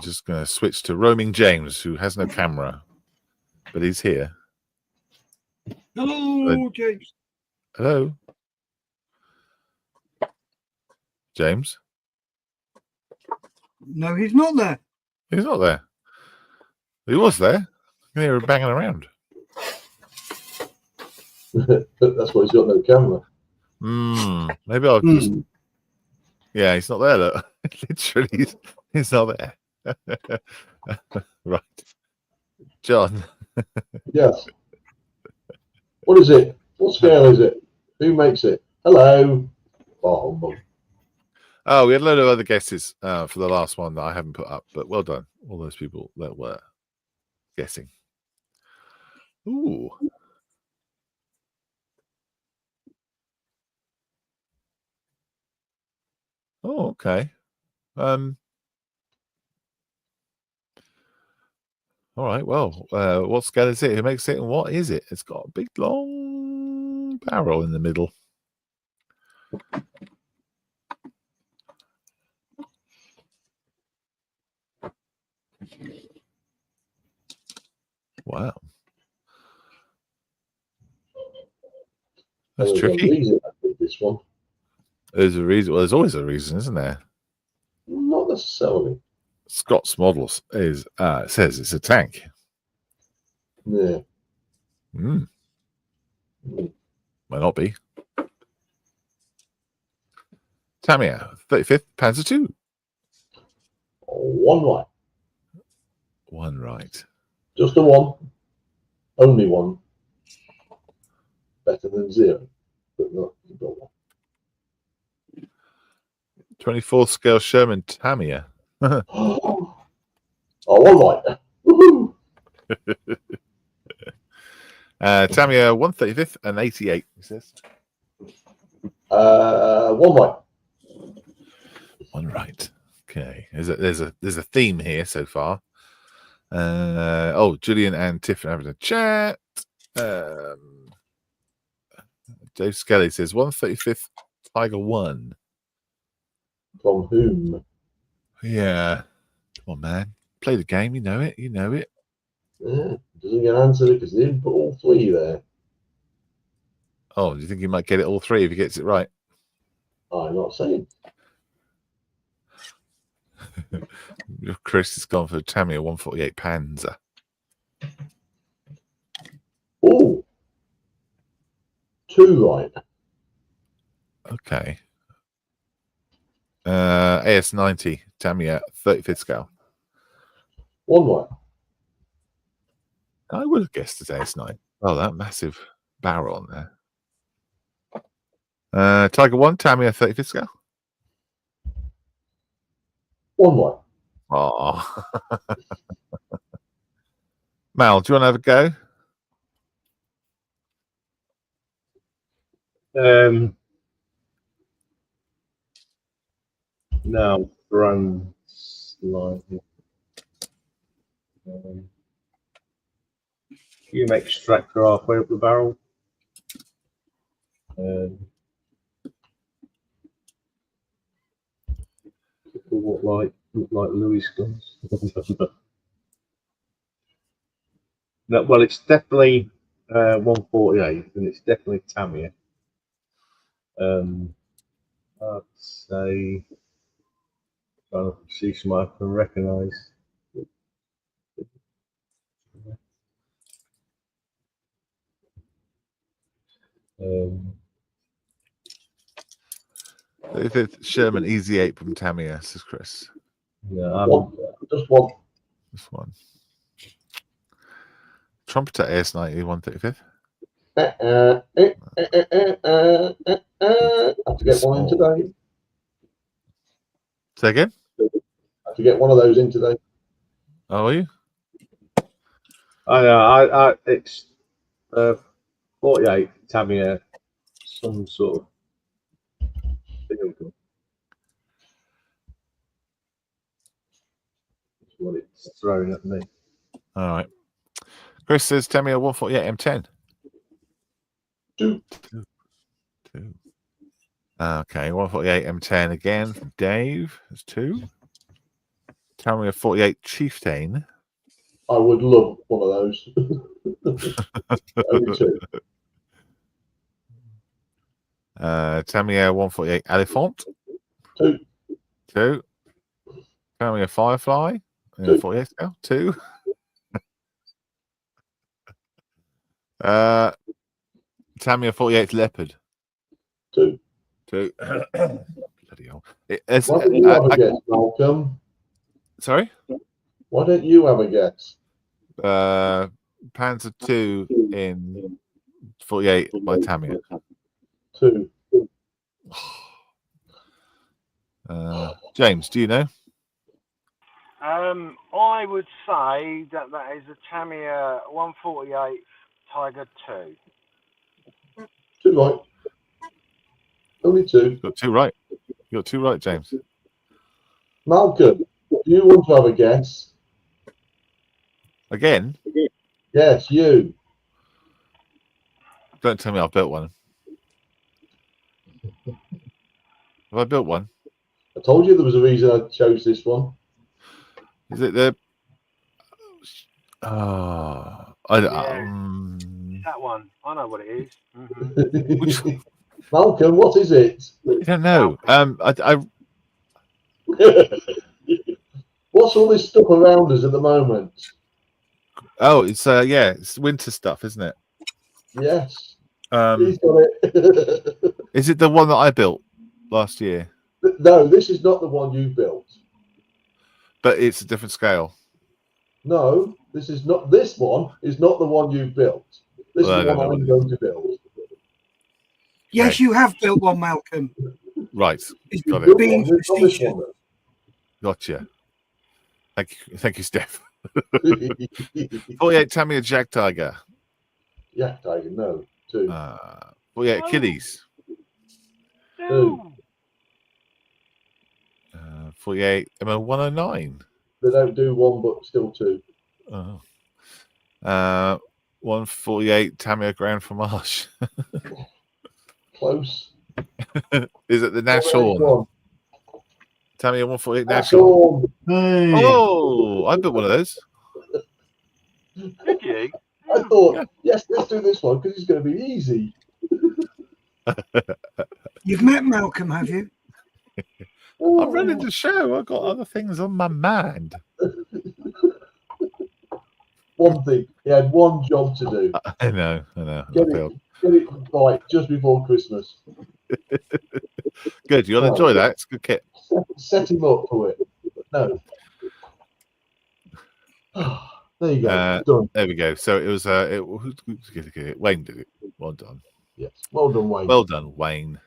Just going to switch to roaming James, who has no camera, but he's here. Hello, James. Hello, James. No, he's not there. He's not there. He was there. I can hear him banging around. That's why he's got no camera. Maybe I'll just. Yeah, he's not there. Look. Literally, he's not there. Right, John. Yes. What is it? What scale is it? Who makes it? Hello. Oh, Oh, we had a load of other guesses for the last one that I haven't put up, but well done, all those people that were guessing. Ooh. Oh, okay. All right. Well, what scale is it? Who makes it, and what is it? It's got a big long barrel in the middle. Wow. That's there's a tricky. reason I did this one. There's a reason. Well, there's always a reason, isn't there? Not necessarily. Scott's models is it says it's a tank. Yeah. Might not be. Tamiya, 35th Panzer II. One right. One right. Just a one. Only one. Better than zero. But not one. 24th scale Sherman Tamiya. Oh, one right. Woohoo! Tamiya 135th and 88. He says. One right. One right. Okay. There's a theme here so far. Julian and Tiff are having a chat. Dave Skelly says 135th Tiger 1. From whom? Yeah. Come on, man. Play the game. You know it. You know it. Yeah, doesn't get answered because they didn't put all three there. Oh, do you think he might get it all three if he gets it right? I'm not saying. Chris has gone for Tamiya 148 Panzer. Oh, two right. Okay. AS90 Tamiya 35th scale. One right. I would have guessed it's AS9. Oh, that massive barrel on there. Tiger 1 Tamiya 35th scale. One right. Oh. Mal, do you want to have a go? No, thrown slightly. Fume extractor halfway up the barrel. Look like Louis guns. No, well, it's definitely 148, and it's definitely Tamiya. I'd say, trying to see somebody I can recognise. 35th Sherman Easy 8 from Tamiya, says Chris. Yeah, Just one. This one. Trumpeter AS90 135th. Have to get one in today. Say again? Have to get one of those in today. Oh, are you? it's 48 Tamiya, some sort of field gun. That's what it's throwing at me. All right. Chris says, tell me a 148 M10. Two. Okay, 148 M10 again from Dave. That's 2. Tell me a 48 Chieftain. I would love one of those. Only 2. Tell me a 148 Elephant. 2. 2. Tell me a Firefly. 48 scale. 2. Tell me a 48 Leopard. 2. 2. Bloody hell. Why don't you have a guess, Malcolm? Sorry? Why don't you have a guess? Panzer 2 in 48 by Tamiya. 2. James, do you know? I would say that is a Tamiya 148 Tiger 2. 2 right. Only 2. You got 2 right. You got 2 right, James. Malcolm, do you want to have a guess? Again? Yes, you. Don't tell me I've built one. Have I built one? I told you there was a reason I chose this one. Is it the? Oh, That one. I know what it is. Mm-hmm. Malcolm, what is it? I don't know. What's all this stuff around us at the moment? Oh, it's winter stuff, isn't it? Yes. Is He's got it. it the one that I built last year? No, this is not the one you built. But it's a different scale. No, this is not. This one is not the one you built. This is the one I'm going to build. Yes, you have built one, Malcolm. Right. It's Got it. being Not this facetious. one, Gotcha. Thank you, Steph. 48 Tamiya Jack Tiger. Yeah, Tiger, no. 2. 48 Achilles. 2. 48 MO109. They don't do 1, but still 2. 148 Tamiya Grand Fromage. Close. Is it the Nashorn? One. Tamiya 148 Nashorn. Hey. Oh, I built one of those. Did you? I thought, yes, let's do this one because it's going to be easy. You've met Malcolm, have you? I'm running the show. I've got other things on my mind. One thing. He had one job to do. I know. Get it right just before Christmas. Good. You'll enjoy that. It's a good kit. Set him up for it. No. There you go. Done. There we go. So it was Wayne did it. Well done. Yes. Well done, Wayne. Well done, Wayne.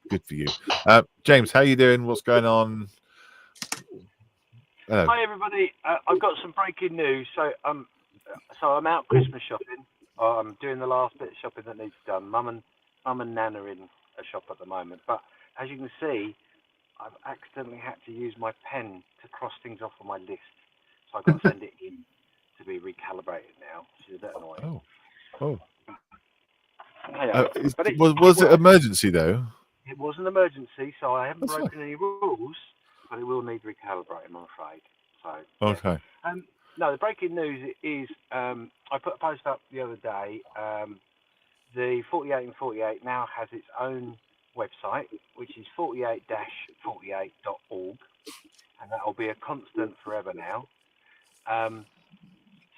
Good for you. James, how you doing? What's going on? Hello. Hi everybody. I've got some breaking news. So I'm out Christmas shopping. I'm doing the last bit of shopping that needs done. Mum and Nan are in a shop at the moment. But as you can see, I've accidentally had to use my pen to cross things off on my list. So I've got to send it in to be recalibrated now, which is a bit annoying. Oh. But Was it emergency though? It was an emergency, so I haven't That's broken any rules, but it will need recalibrating, I'm afraid. So Okay. yeah. No, the breaking news is I put a post up the other day. The 48 and 48 now has its own website, which is 48-48.org, and that will be a constant forever now.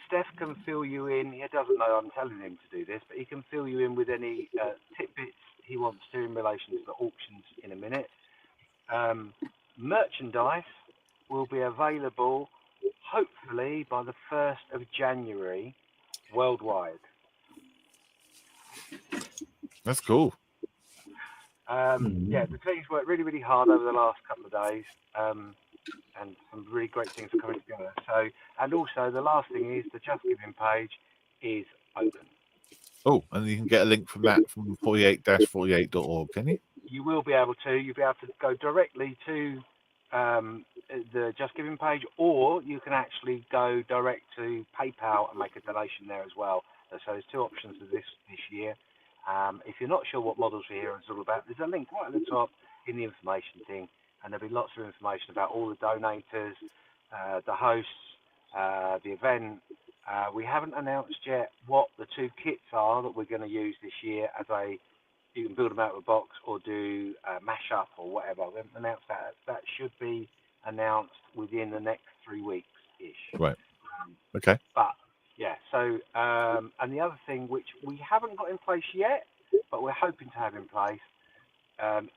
Steph can fill you in. He doesn't know I'm telling him to do this, but he can fill you in with any tidbits he wants to in relation to the auctions in a minute. Merchandise will be available hopefully by the 1st of January worldwide. That's cool. Yeah, the team's worked really, really hard over the last couple of days. And some really great things are coming together. So, and also the last thing is the Just Giving page is open. Oh, and you can get a link from that from 48-48.org, can you? You will be able to. You'll be able to go directly to the Just Giving page, or you can actually go direct to PayPal and make a donation there as well. So there's two options for this year. If you're not sure what Models for Heroes is all about, there's a link right at the top in the information thing, and there'll be lots of information about all the donators, the hosts, the event. We haven't announced yet what the two kits are that we're going to use this year. You can build them out of a box or do a mashup or whatever. We haven't announced that. That should be announced within the next 3 weeks-ish. Right. Okay. But yeah, so and the other thing which we haven't got in place yet, but we're hoping to have in place,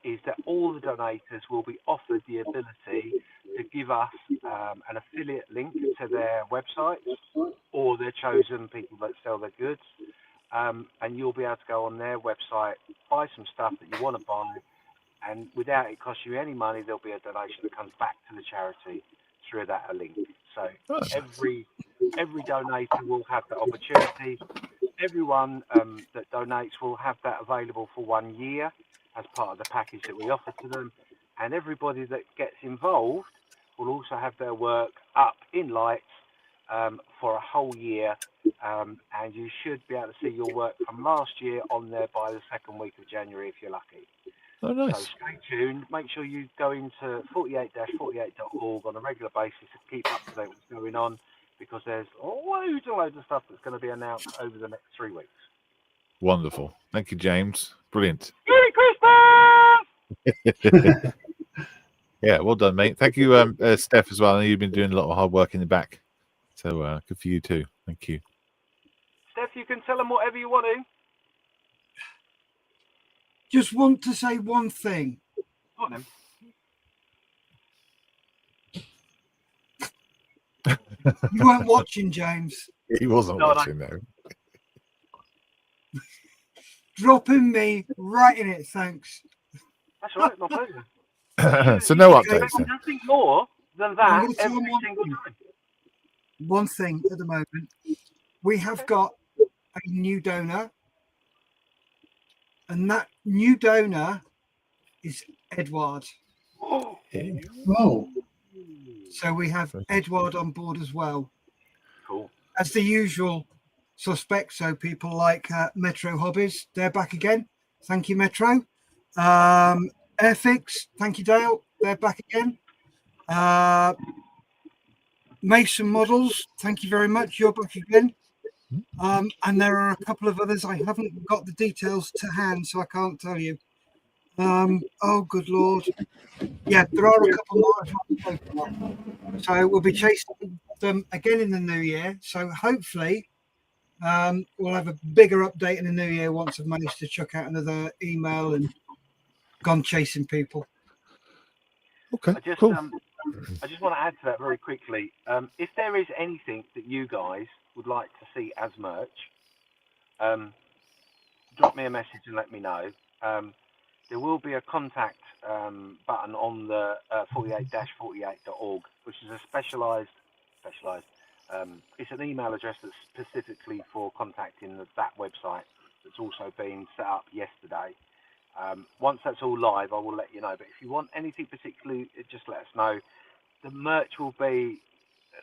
is that all the donators will be offered the ability to give us an affiliate link to their websites or their chosen people that sell their goods, and you'll be able to go on their website, buy some stuff that you want to buy, and without it cost you any money, there'll be a donation that comes back to the charity through that link. So every donator will have that opportunity. Everyone that donates will have that available for 1 year as part of the package that we offer to them, and everybody that gets involved will also have their work up in lights for a whole year, and you should be able to see your work from last year on there by the second week of January if you're lucky. Oh, nice. So stay tuned. Make sure you go into 48-48.org on a regular basis to keep up to date with what's going on, because there's loads and loads of stuff that's going to be announced over the next 3 weeks. Wonderful. Thank you, James. Brilliant. Merry Christmas! Yeah, well done, mate. Thank you, Steph, as well. I know you've been doing a lot of hard work in the back. So good for you too. Thank you. Steph, you can tell them whatever you want to. Just want to say one thing. Go on, then. You weren't watching, James. He wasn't watching, though. Dropping me right in it, thanks. That's all right, my pleasure. So no updates. Then. Nothing more than that every single time. One thing at the moment, we have got a new donor, and that new donor is Edward. Oh, so we have Edward on board as well. Cool. As the usual suspects, so people like Metro Hobbies, they're back again. Thank you, Metro. Airfix, thank you, Dale. They're back again. Mason Models, thank you very much. You're back again. And there are a couple of others. I haven't got the details to hand, so I can't tell you. Oh, good Lord. Yeah, there are a couple more. So we'll be chasing them again in the new year. So hopefully we'll have a bigger update in the new year once I've managed to chuck out another email and gone chasing people. Okay, cool. I just want to add to that very quickly. If there is anything that you guys would like to see as merch, drop me a message and let me know. There will be a contact button on the 48-48.org, which is a specialised. It's an email address that's specifically for contacting that website. That's also been set up yesterday. Once that's all live, I will let you know. But if you want anything particularly, just let us know. The merch will be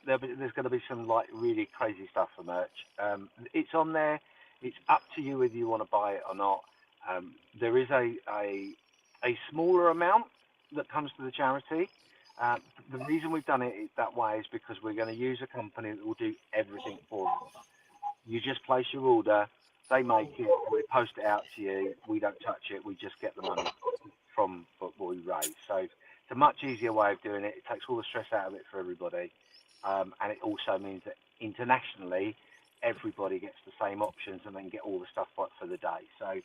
there's going to be some like really crazy stuff for merch. It's on there. It's up to you whether you want to buy it or not. There is a smaller amount that comes to the charity. The reason we've done it that way is because we're going to use a company that will do everything for us. You just place your order, they make it, we post it out to you. We don't touch it. We just get the money from what we raise. So it's a much easier way of doing it. It takes all the stress out of it for everybody, and it also means that internationally everybody gets the same options and then get all the stuff for the day. So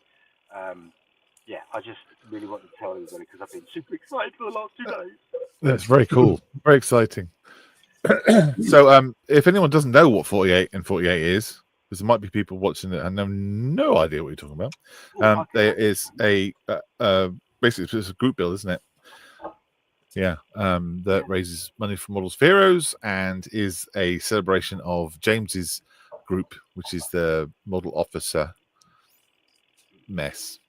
yeah, I just really wanted to tell everybody because I've been super excited for the last 2 days. That's very cool. Very exciting. So if anyone doesn't know what 48 and 48 is, because there might be people watching it and have no idea what you're talking about. There is basically it's a group build, isn't it? Yeah, that raises money for Models for Heroes and is a celebration of James's group, which is the Model Officers Mess.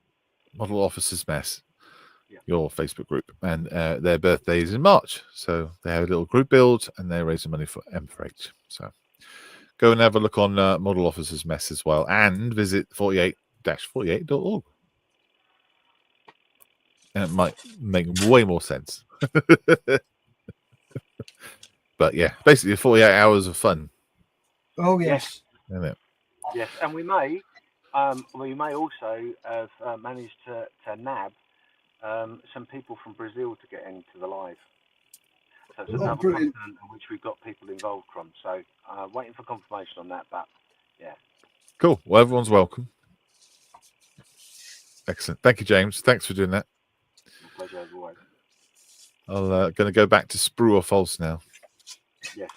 your Facebook group, and their birthday is in March, so they have a little group build and they're raising money for M4H. So go and have a look on Model Officers Mess as well, and visit 48-48.org. And it might make way more sense. But yeah, basically 48 hours of fun. Oh yes. Isn't it? Yes, and we may also have managed to nab some people from Brazil to get into the live. So it's another brilliant. continent in which we've got people involved from. So waiting for confirmation on that, but yeah. Cool. Well, everyone's welcome. Excellent. Thank you, James. Thanks for doing that. My pleasure as always. I'm going to go back to Sprue or False now. Yes.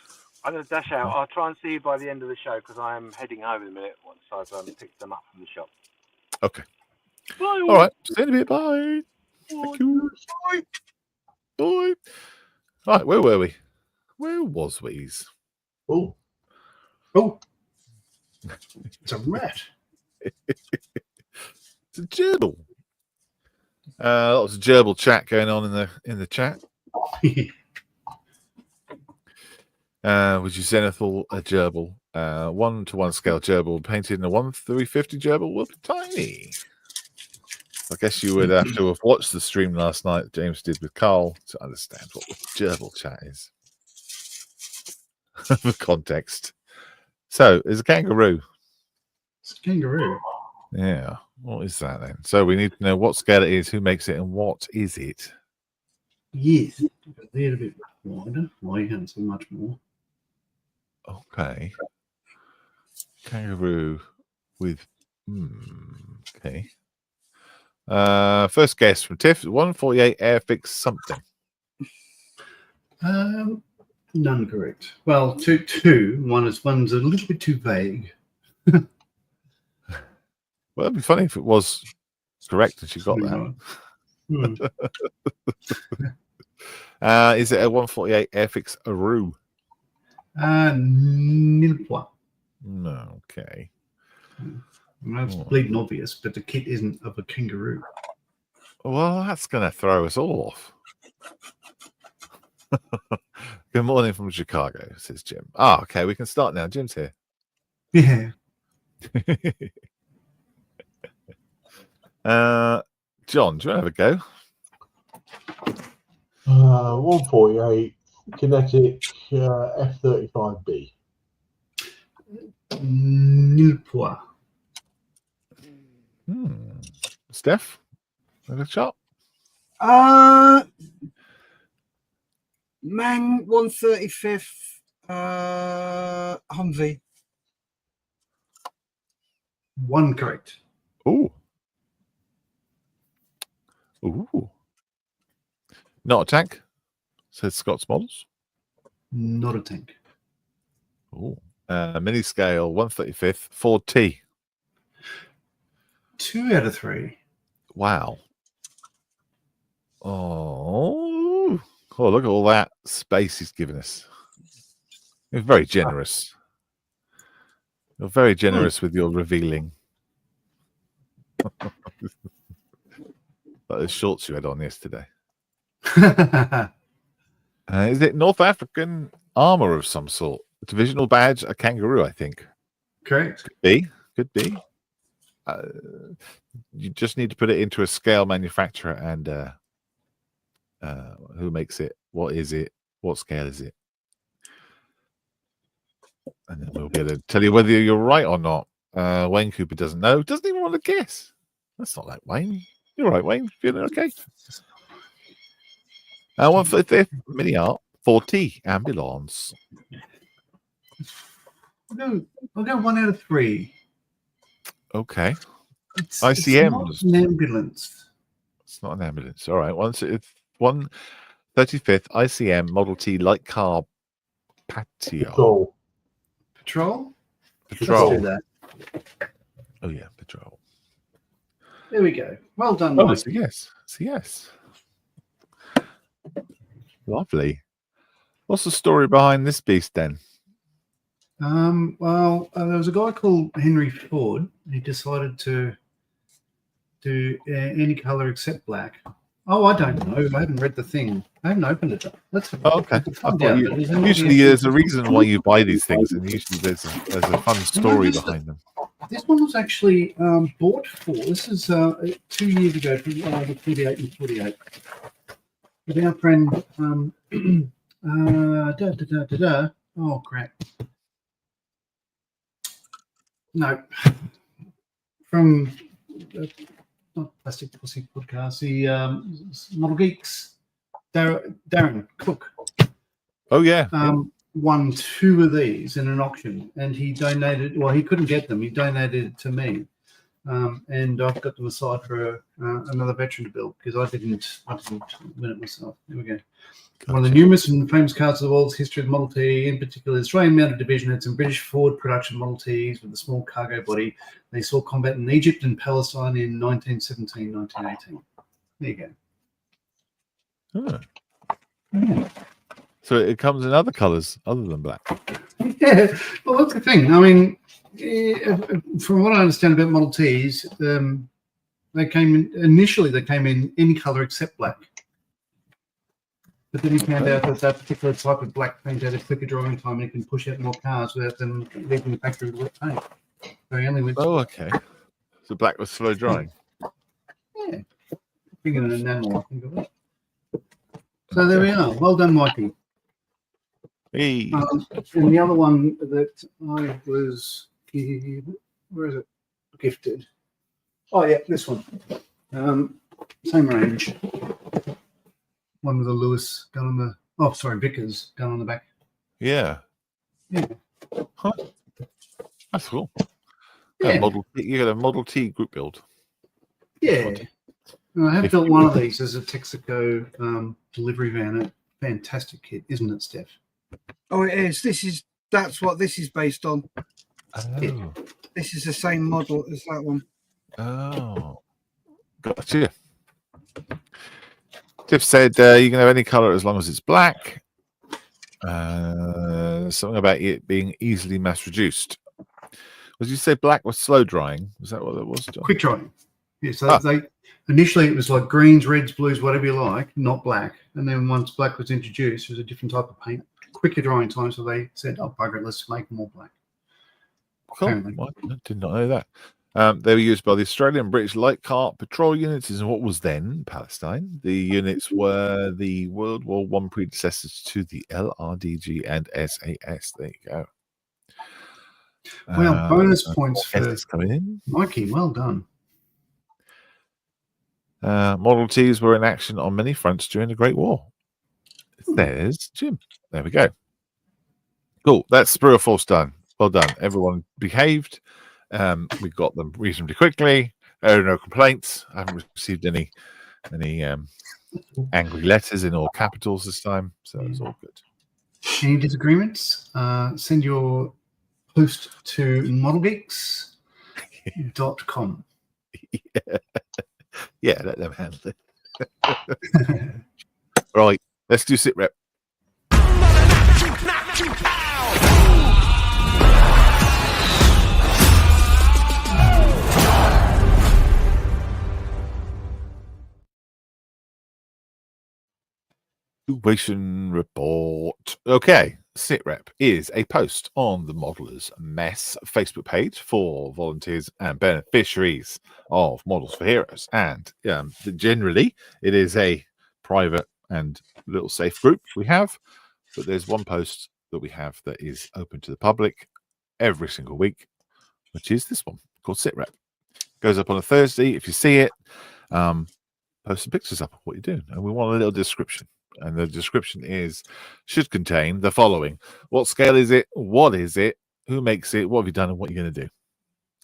I'm going to dash out. I'll try and see you by the end of the show because I am heading home in a minute once I've picked them up from the shop. Okay. Bye. All right. See you in a bit. Bye. Thank you. Bye. Bye. Right. Where were we? Where was we? Oh, Oh, it's a rat. It's a gerbil. Lots of gerbil chat going on in the chat. Which is Zenithal a gerbil. 1-to-1 scale gerbil painted in a 1/350 gerbil will be tiny. I guess you would have to have watched the stream last night that James did with Carl to understand what the gerbil chat is. For context. So, there's a kangaroo. It's a kangaroo. Yeah. What is that then? So we need to know what scale it is, who makes it, and what is it. Yes, a little bit wider. Well, you can't see much more. Okay. Kangaroo with okay. First guess from Tiff, 148 Airfix something. None correct. Well, two. One's a little bit too vague. Well, it'd be funny if it was correct and she got that. Is it a 148 Airfix Aru? Nilpois. No, okay. That's bleeding obvious, but the kit isn't of a kangaroo. Well, that's going to throw us all off. Good morning from Chicago, says Jim. Ah, okay, we can start now. Jim's here. Yeah. John, do you want to have a go? 148 kinetic F-35B. Nilpois. Steph, have a shot. Mang 135th Humvee. One correct. Ooh. Ooh. Not a tank, says Scott's Models. Not a tank. Ooh. Mini scale 135th Ford T. 2 out of 3. Wow. Oh, look at all that space he's given us. You're very generous. You're very generous with your revealing. Like the shorts you had on yesterday. Is it North African armor of some sort? A divisional badge, a kangaroo, I think. Correct. Could be. You just need to put it into a scale manufacturer and who makes it, what is it, what scale is it, and then we'll be able to tell you whether you're right or not. Wayne Cooper doesn't know, doesn't even want to guess. That's not like Wayne. You're right, Wayne. Feeling okay? 155th Mini Art 40 Ambulance. I'll go 1 out of 3. Okay. It's ICMs. not an ambulance. It's not an ambulance. All right. 135th ICM Model T light car patio. Patrol? Patrol. Let's do that. Oh yeah, patrol. There we go. Well done, Oh, Mike. it's a yes. It's a yes. Lovely. What's the story behind this beast then? Well, there was a guy called Henry Ford. He decided to do any color except black, Oh, I don't know. I haven't read the thing. I haven't opened it. Let's Oh, okay. find I thought out. usually there's a reason why you buy these things, and usually there's a fun story behind them. This one was actually bought for. This is 2 years ago from the 48 and 48. With our friend. Oh crap! No, from not Plastic Pussy Podcast. The Model Geeks. Darren Cook. Oh yeah. Won 2 of these in an auction, and he donated. Well, he couldn't get them. He donated it to me, and I've got them aside for another veteran to build because I didn't win it myself. There we go. Gotcha. One of the numerous and famous cars of the world's history of Model T, in particular, the Australian Mounted Division had some British Ford production Model Ts with a small cargo body. They saw combat in Egypt and Palestine in 1917, 1918. There you go. Oh. Yeah. So it comes in other colours other than black. Yeah, well, that's the thing. I mean, from what I understand about Model Ts, they came in any color except black. But then he found out that that particular type of black paint had a quicker drying time and it can push out more cars without them leaving the factory with wet paint. So he only went. Oh, okay. So black was slow drying. Yeah, bigger than an animal, I think of it. So there we are. Well done, Mikey. Hey. And the other one that I was, where is it? Gifted. Oh yeah, this one. Same range. One with a Lewis gun on the. Oh, sorry, Vickers gun on the back. Yeah. Yeah. Huh. That's cool. Yeah. You got a Model T group build. Yeah. I have built one of these as a Texaco delivery van. A fantastic kit, isn't it, Steph? Oh, it is. That's what this is based on. Oh. This is the same model as that one. Oh. Gotcha. Tiff said you can have any color as long as it's black. Something about it being easily mass reduced. Was you say black was slow drying? Was that what it was, John? Quick drying. Yeah, so they initially it was like greens, reds, blues, whatever you like, not black. And then once black was introduced, it was a different type of paint, quicker drying time. So they said, "Oh bugger it, let's make them all black." Cool. Well, I did not know that. They were used by the Australian British Light Cart Patrol units in what was then Palestine. The units were the World War I predecessors to the LRDG and SAS. There you go. Well, bonus points for coming in. Mikey. Well done. Model Ts were in action on many fronts during the Great War. There's Jim. There we go. Cool. That's Sprue or False done. Well done. Everyone behaved. We got them reasonably quickly. There are no complaints. I haven't received any angry letters in all capitals this time, so it's all good. Any disagreements? Send your post to modelgeeks.com. Yeah, let them handle it. Right, let's do sit rep. Situation report. Okay, SITREP is a post on the Modelers Mess Facebook page for volunteers and beneficiaries of Models for Heroes. And generally, it is a private and little safe group we have. But there's one post that we have that is open to the public every single week, which is this one called SITREP. Goes up on a Thursday. If you see it, post some pictures up of what you're doing. And we want a little description. And the description should contain the following: what scale is it? What is it? Who makes it? What have you done? And what you're going to do?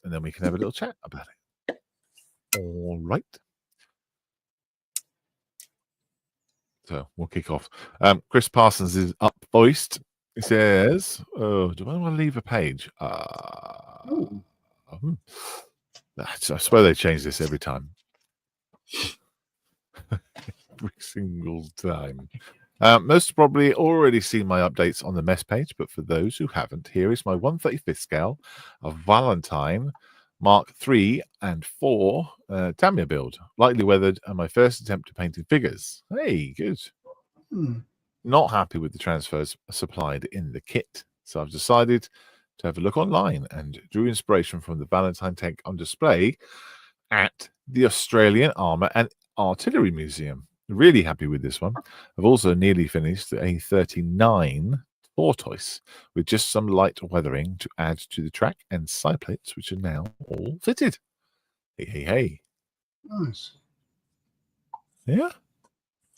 And then we can have a little chat about it. All right. So we'll kick off. Chris Parsons is up voiced. He says, "Oh, do I want to leave a page?" I swear they change this every time. Every single time. Most probably already seen my updates on the mess page, but for those who haven't, here is my 1/35th scale of Valentine Mark 3 and 4 Tamiya build, lightly weathered, and my first attempt at painting figures. Hey, good. Not happy with the transfers supplied in the kit, so I've decided to have a look online and drew inspiration from the Valentine tank on display at the Australian Armour and Artillery Museum. Really happy with this one. I've also nearly finished the A39 tortoise with just some light weathering to add to the track and side plates, which are now all fitted. Hey. Nice. Yeah,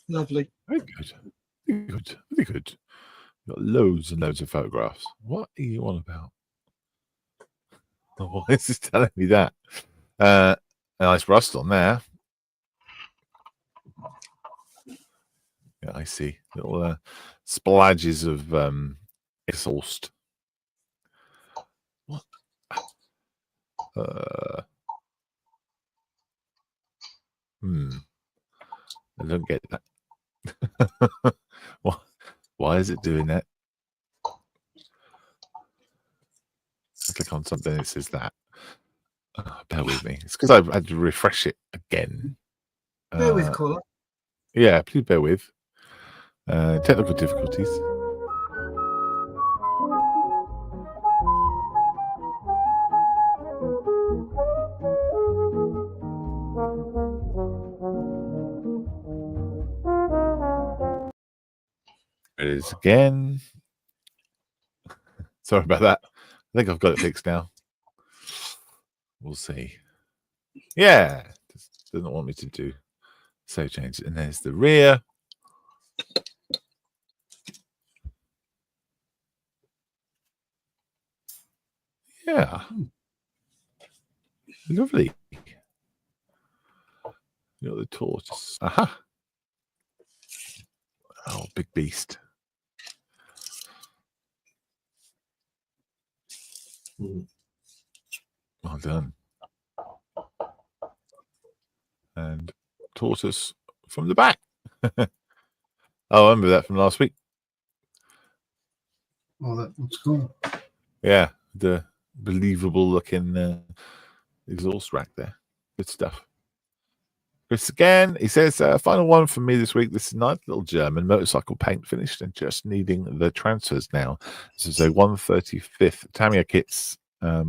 Lovely. very good. Very good. Got loads and loads of photographs. What are you on about? Why is this telling me that? A nice rust on there. Yeah, I see. Little splages of exhaust. What? I don't get that. Why is it doing that? I click on something that says that. Bear with me. It's because I've had to refresh it again. Bear with, caller. Yeah, please bear with. Technical difficulties. It is again. Sorry about that. I think I've got it fixed now. We'll see. Yeah, doesn't want me to do save change. And there's the rear. Yeah. Lovely. You got the tortoise. Aha. Oh, big beast. Well done. And tortoise from the back. Oh, I remember that from last week. Oh, that looks cool. Yeah, the believable looking exhaust rack there. Good stuff. Chris again, he says, final one from me this week. This is a nice little German motorcycle paint finished and just needing the transfers now. This is a 135th Tamiya kits. I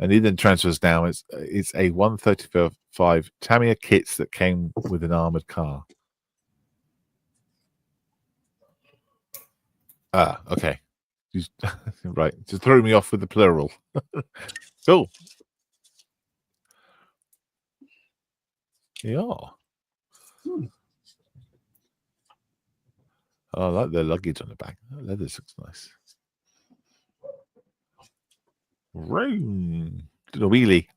need the transfers now. It's a 135 Tamiya kits that came with an armored car. Ah, okay. Right. Just threw me off with the plural. Cool. Yeah. I like the luggage on the back. The leather looks nice. Room. Did a wheelie.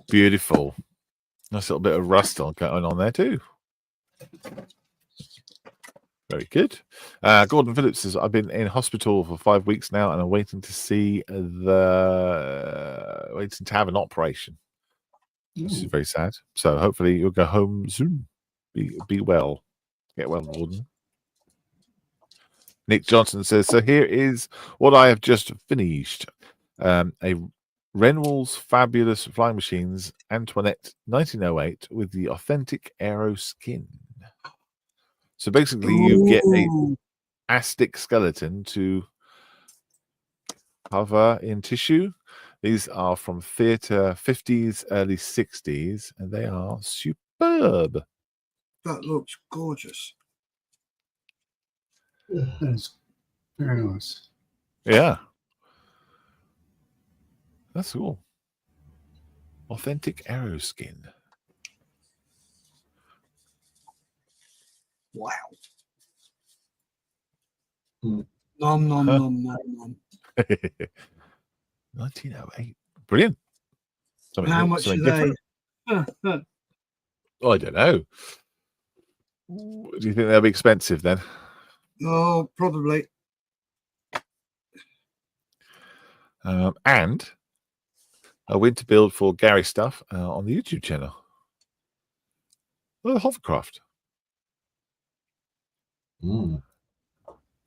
Beautiful. Nice little bit of rust going on there too. Very good. Gordon Phillips says, I've been in hospital for 5 weeks now and I'm waiting to have an operation. This is very sad. So hopefully you'll go home soon. Be well. Get well, Gordon. Nick Johnson says, so here is what I have just finished. A Renwall's Fabulous Flying Machines Antoinette 1908 with the authentic aero skin. So basically you get a Aztec skeleton to cover in tissue. These are from theatre 50s, early 60s, and they are superb. That looks gorgeous. That is very nice. Yeah. That's cool. Authentic aero skin. Wow. Nom, nom, nom, nom, nom. 1908. Brilliant. And how much are they? Oh, I don't know. Do you think they'll be expensive then? Oh, probably. And a winter build for Gary Stuff on the YouTube channel. Oh, hovercraft.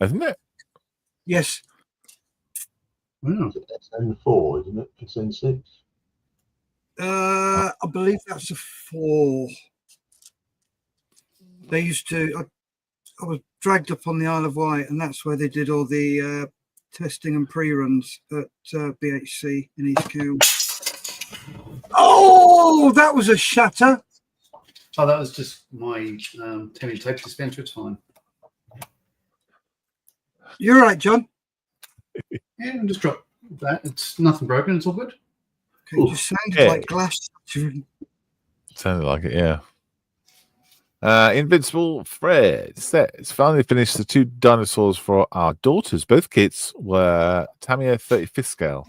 Isn't it? Yes. Wow. It's SN4, isn't it? SN6. I believe that's a 4. They used to. I was dragged up on the Isle of Wight, and that's where they did all the testing and pre-runs at BHC in East County. Oh, that was a shatter. Oh, that was just my Tony tape dispenser. It's fine. You're right, John. Yeah, and just drop that. It's nothing broken. It's all good. Okay, just sounded Yeah. like glass. Sounded like it, yeah. Invincible Fred says, finally finished the 2 dinosaurs for our daughters. Both kits were Tamiya 35th scale.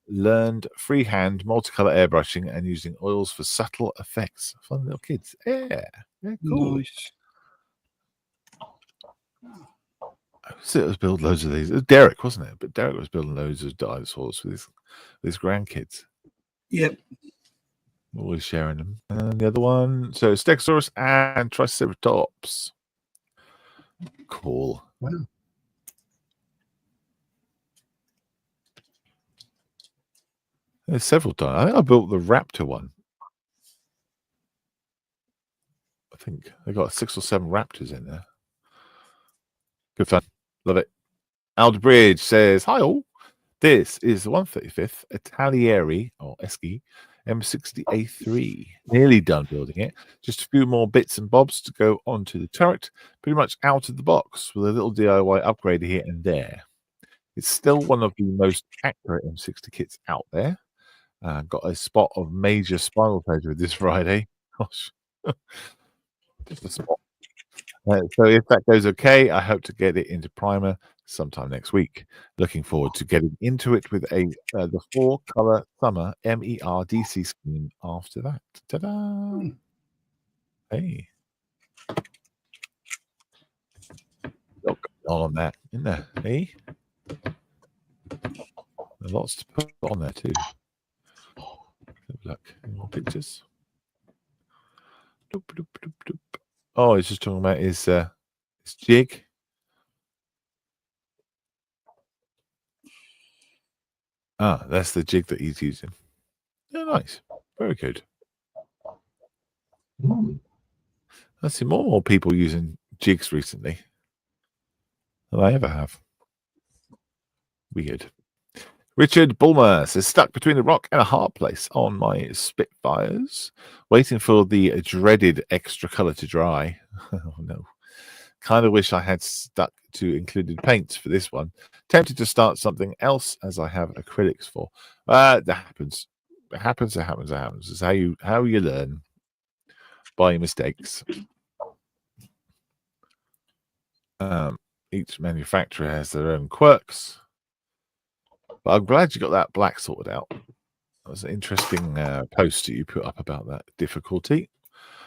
Learned freehand multicolor airbrushing and using oils for subtle effects. Fun little kids. Yeah, cool. Nice. Who was building loads of these? It was Derek, wasn't it? But Derek was building loads of dinosaurs with his grandkids. Yep. Always sharing them. And the other one, so Stegosaurus and Triceratops. Cool. Wow. There's several times. I think I built the Raptor one. I think they got 6 or 7 Raptors in there. Good fun. Love it. Aldbridge says, hi all. This is the 135th Italieri or Eschi M60A3. Nearly done building it. Just a few more bits and bobs to go onto the turret. Pretty much out of the box with a little DIY upgrade here and there. It's still one of the most accurate M60 kits out there. Got a spot of major spinal failure this Friday. Gosh. Just a spot. So if that goes okay, I hope to get it into primer sometime next week. Looking forward to getting into it with the 4-color summer MERDC scheme after that. Ta-da! Hey. On that, isn't there? Hey? There's lots to put on there too. Look, more pictures. Doop, doop, doop, doop. Oh, he's just talking about his jig. Ah, that's the jig that he's using. Yeah, nice. Very good. I've seen more and more people using jigs recently than I ever have. Weird. Richard Bulmer says, stuck between a rock and a hard place on my Spitfires, waiting for the dreaded extra color to dry. Oh no. Kind of wish I had stuck to included paints for this one. Tempted to start something else as I have acrylics for. That happens. It happens. It's how you learn by your mistakes. Each manufacturer has their own quirks. But I'm glad you got that black sorted out. That was an interesting post that you put up about that difficulty.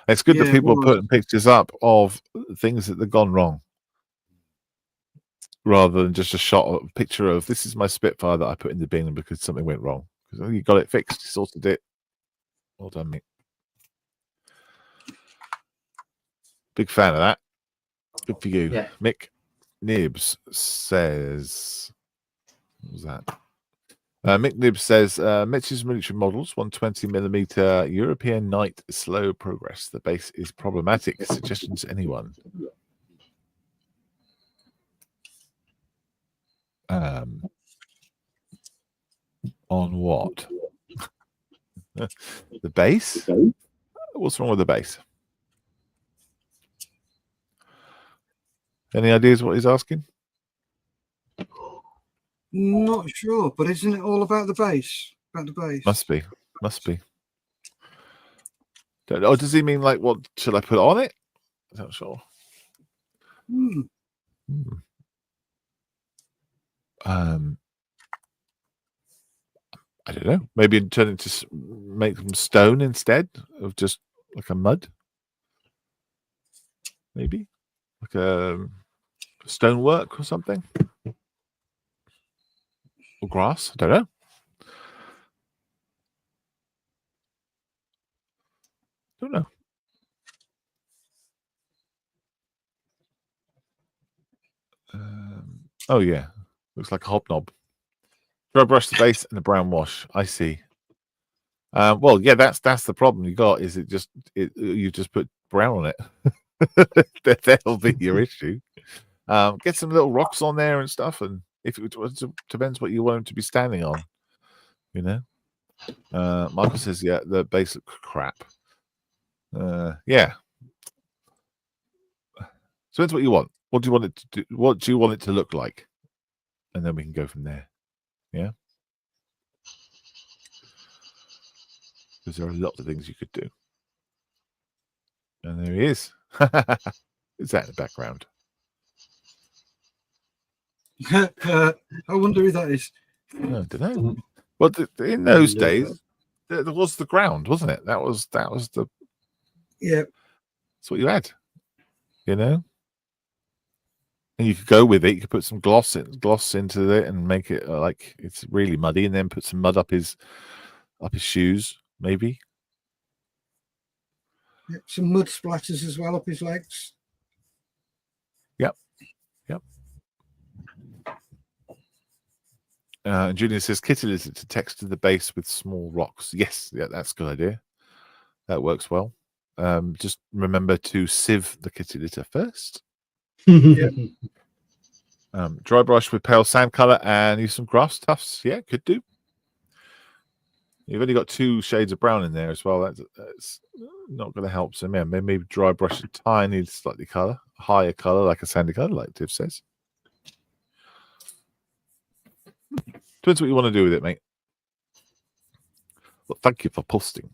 It's good that people are putting pictures up of things that have gone wrong, rather than just a picture of this is my Spitfire that I put in the bin because something went wrong. Because you got it fixed, you sorted it. Well done, mate. Big fan of that. Good for you. Yeah. Mick Nibs says, what was that? Mick Nibs says, Mitch's military models, 120mm European night slow progress. The base is problematic. Suggestions, anyone? On what? The base? What's wrong with the base? Any ideas what he's asking? Not sure, but isn't it all about the base? About the base? Must be. Or does he mean like what should I put on it? I'm not sure. I don't know. Maybe turn it to make them stone instead of just like a mud. Maybe like a stonework or something, or grass. I don't know. Oh yeah, looks like a hobnob. Dry brush the base and the brown wash. I see. Well, yeah, that's the problem you got. Is you just put brown on it. That'll be your issue. Get some little rocks on there and stuff, and if it depends what you want them to be standing on, you know. Michael says, yeah, the basic crap. Yeah. So that's what you want. What do you want it to do? What do you want it to look like? And then we can go from there. Yeah. Because there are lots of things you could do. And there he is. Is that in the background? I wonder who that is. I don't know. Well, in those days, there was the ground, wasn't it? That was the. Yeah. That's what you had. You know. And you could go with it. You could put some gloss into it and make it like it's really muddy, and then put some mud up his shoes, maybe. Yeah, some mud splatters as well up his legs. Yep. Julian says, "Kitty lizard to text to the base with small rocks." Yes, yeah, that's a good idea. That works well. Just remember to sieve the kitty litter first. Yeah. Dry brush with pale sand color and use some grass tufts. Yeah, could do. You've only got 2 shades of brown in there as well. That's not going to help. So yeah, maybe dry brush a tiny, slightly higher color, like a sandy color, like Tiff says. Depends what you want to do with it, mate. Well, thank you for posting.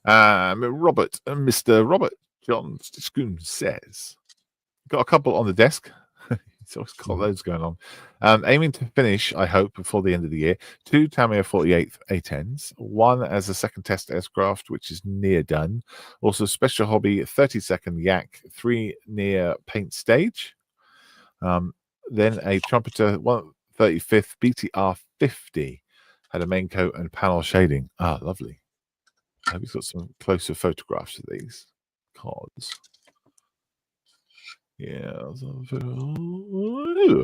Robert, Mr. Robert John Schoon says, got a couple on the desk. He's always got loads going on. Aiming to finish, I hope, before the end of the year. 2 Tamiya 48th A10s. 1 as a second test aircraft, which is near done. Also, special hobby 30-second Yak 3 near paint stage. Then a trumpeter 135th BTR 50. Had a main coat and panel shading. Ah, lovely. I hope he's got some closer photographs of these cards. Yeah.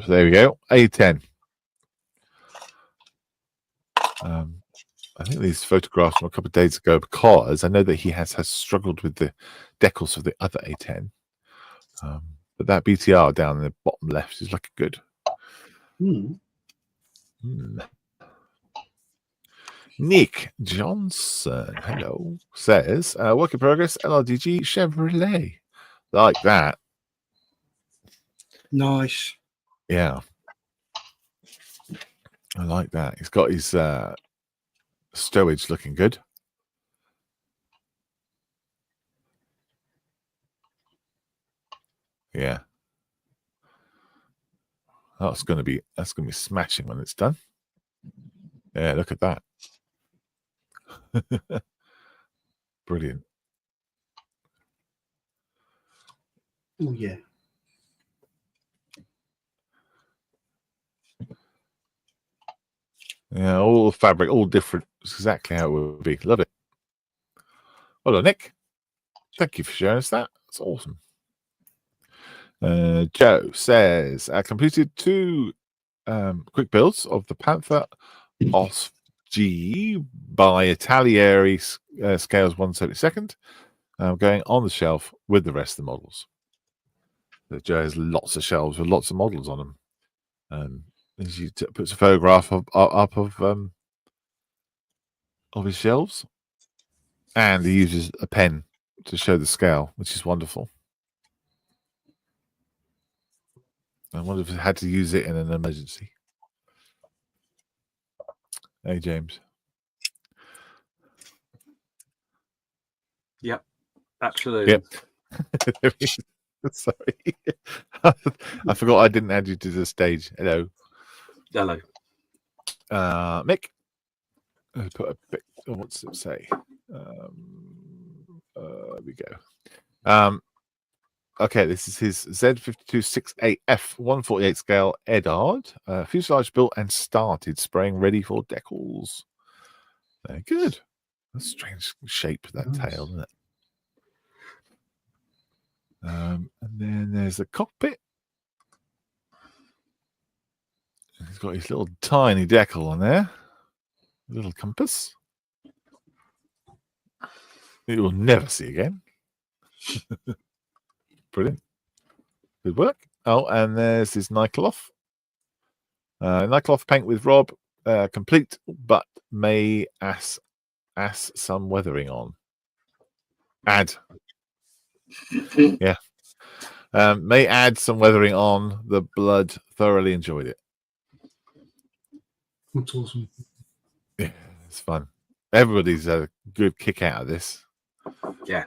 There we go. A10. I think these photographs from a couple of days ago because I know that he has struggled with the decals of the other A10. But that BTR down in the bottom left is looking good. Nick Johnson, hello, says, work in progress, LRDG Chevrolet. Like that. Nice. Yeah. I like that. He's got his stowage looking good. Yeah. That's gonna be smashing when it's done. Yeah, look at that. Brilliant. Oh yeah. Yeah, all the fabric, all different. It's exactly how it would be. Love it. Hello, Nick. Thank you for sharing us that. That's awesome. Joe says, I completed 2 quick builds of the Panther OS G by Italieri scales 1/72. Going on the shelf with the rest of the models. So Joe has lots of shelves with lots of models on them. He puts a photograph up of his shelves, and he uses a pen to show the scale, which is wonderful. I wonder if he had to use it in an emergency. Hey, James. Yep, absolutely. Yep. Sorry. I forgot I didn't add you to the stage. Hello. Hello. Mick. Put a bit. What's it say? There we go. Okay, this is his Z5268F 148 scale Edard. Fuselage built and started, spraying ready for decals. Very good. That's a strange shape, that tail, isn't it? And then there's the cockpit. He's got his little tiny decal on there. Little compass. You will never see again. Brilliant. Good work. Oh, and there's his Nycloth. Nycloth paint with Rob. Complete, but may ass some weathering on. Add. Yeah. May add some weathering on. The blood thoroughly enjoyed it. That's awesome. Yeah, it's fun. Everybody's had a good kick out of this. Yeah.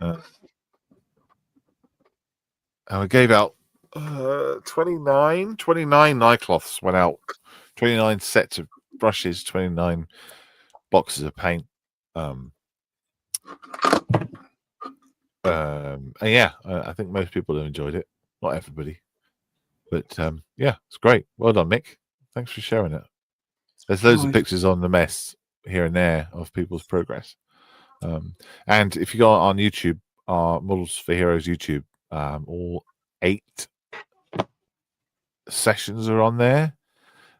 And we gave out 29 Nycloths went out. 29 sets of brushes, 29 boxes of paint. And yeah, I think most people have enjoyed it. Not everybody. But yeah, it's great. Well done, Mick. Thanks for sharing it. There's loads of pictures on the mess here and there of people's progress. And if you go on YouTube, our Models for Heroes YouTube, all 8 sessions are on there.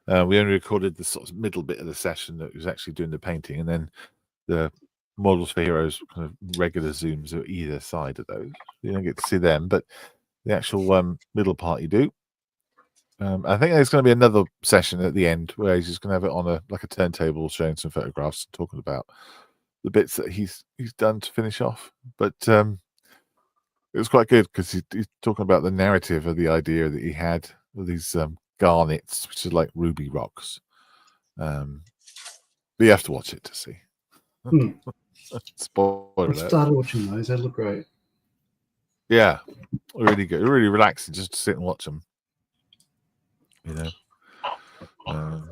We only recorded the sort of middle bit of the session that was actually doing the painting, and then the Models for Heroes kind of regular zooms are either side of those. You don't get to see them, but the actual middle part you do. I think there's going to be another session at the end where he's just going to have it on a turntable, showing some photographs, talking about the bits that he's done to finish off. But it was quite good because he's talking about the narrative of the idea that he had with these garnets, which is like ruby rocks. But you have to watch it to see. Spoiler I started watching those. They look great. Yeah, really good. Really relaxing just to sit and watch them. You know.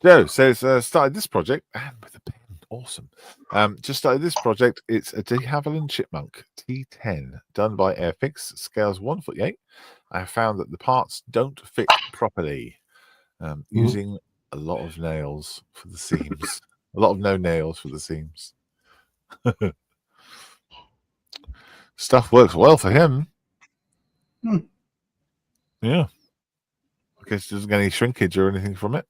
Joe says, started this project and with a pen. Awesome. Just started this project. It's a de Havilland Chipmunk T10 done by Airfix, scales 1'8". I have found that the parts don't fit properly. Using a lot of nails for the seams. A lot of no nails for the seams. Stuff works well for him. Yeah. I guess he doesn't get any shrinkage or anything from it.